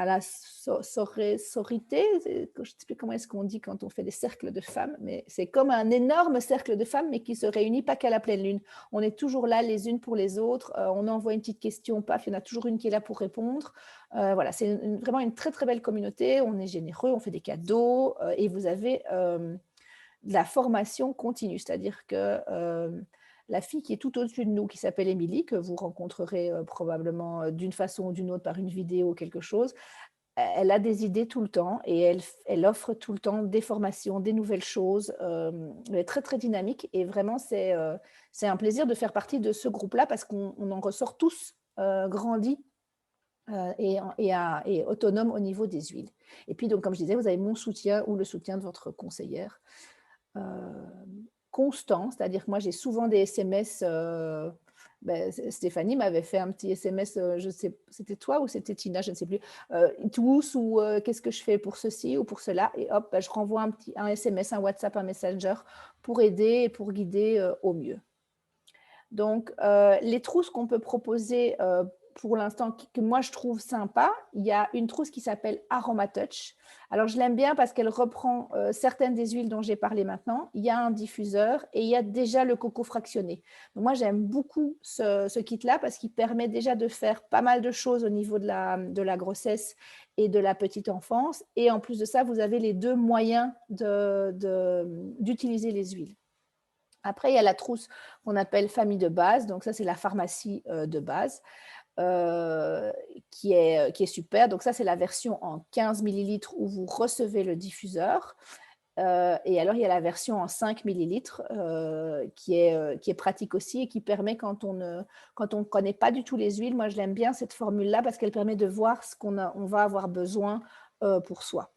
la sororité, je ne sais plus comment est-ce qu'on dit quand on fait des cercles de femmes, mais c'est comme un énorme cercle de femmes, mais qui se réunit pas qu'à la pleine lune. On est toujours là les unes pour les autres, on envoie une petite question, paf, il y en a toujours une qui est là pour répondre. Voilà, c'est vraiment une très très belle communauté, on est généreux, on fait des cadeaux, et vous avez de la formation continue, c'est-à-dire que la fille qui est tout au-dessus de nous, qui s'appelle Émilie, que vous rencontrerez probablement d'une façon ou d'une autre par une vidéo ou quelque chose, elle a des idées tout le temps et elle offre tout le temps des formations, des nouvelles choses. Elle est très, très dynamique et vraiment, c'est un plaisir de faire partie de ce groupe-là parce qu'on en ressort tous grandis et autonomes au niveau des huiles. Et puis, donc, comme je disais, vous avez mon soutien ou le soutien de votre conseillère. Constant, c'est-à-dire que moi j'ai souvent des SMS, Stéphanie m'avait fait un petit SMS, je sais, c'était toi ou c'était Tina, je ne sais plus, tous ou qu'est-ce que je fais pour ceci ou pour cela, et hop, je renvoie un SMS, un WhatsApp, un Messenger pour aider et pour guider au mieux. Donc, les trousses qu'on peut proposer pour l'instant, que moi je trouve sympa, il y a une trousse qui s'appelle Aroma Touch. Alors, je l'aime bien parce qu'elle reprend certaines des huiles dont j'ai parlé maintenant. Il y a un diffuseur et il y a déjà le coco fractionné. Donc, moi, j'aime beaucoup ce kit-là parce qu'il permet déjà de faire pas mal de choses au niveau de la grossesse et de la petite enfance. Et en plus de ça, vous avez les deux moyens d'utiliser les huiles. Après, il y a la trousse qu'on appelle famille de base. Donc, ça, c'est la pharmacie de base qui est super. Donc, ça, c'est la version en 15 millilitres où vous recevez le diffuseur. Et alors, il y a la version en 5 millilitres qui est pratique aussi et qui permet, quand on ne connaît pas du tout les huiles, moi, je l'aime bien cette formule-là parce qu'elle permet de voir ce qu'on va avoir besoin pour soi.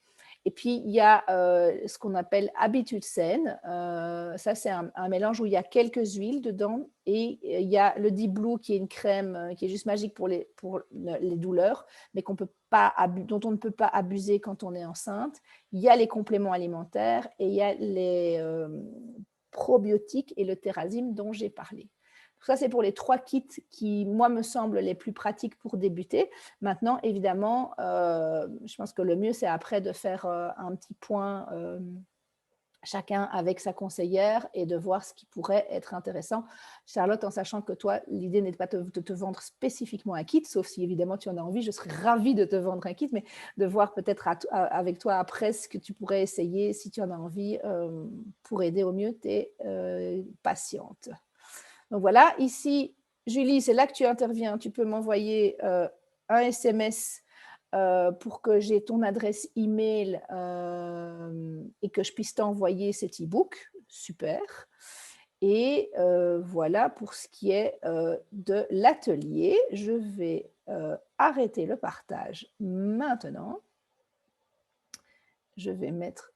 Et puis, il y a ce qu'on appelle habitude saine. Ça, c'est un mélange où il y a quelques huiles dedans. Et il y a le Deep Blue qui est une crème qui est juste magique pour les douleurs, mais dont on ne peut pas abuser quand on est enceinte. Il y a les compléments alimentaires et il y a les probiotiques et le Terrazym dont j'ai parlé. Ça, c'est pour les 3 kits qui, moi, me semblent les plus pratiques pour débuter. Maintenant, évidemment, je pense que le mieux, c'est après de faire un petit point chacun avec sa conseillère et de voir ce qui pourrait être intéressant. Charlotte, en sachant que toi, l'idée n'est pas de te vendre spécifiquement un kit, sauf si évidemment tu en as envie, je serais ravie de te vendre un kit, mais de voir peut-être avec toi après ce que tu pourrais essayer, si tu en as envie, pour aider au mieux tes patientes. Donc voilà, ici, Julie, c'est là que tu interviens. Tu peux m'envoyer un SMS pour que j'ai ton adresse email et que je puisse t'envoyer cet e-book. Super. Et voilà pour ce qui est de l'atelier. Je vais arrêter le partage maintenant. Je vais mettre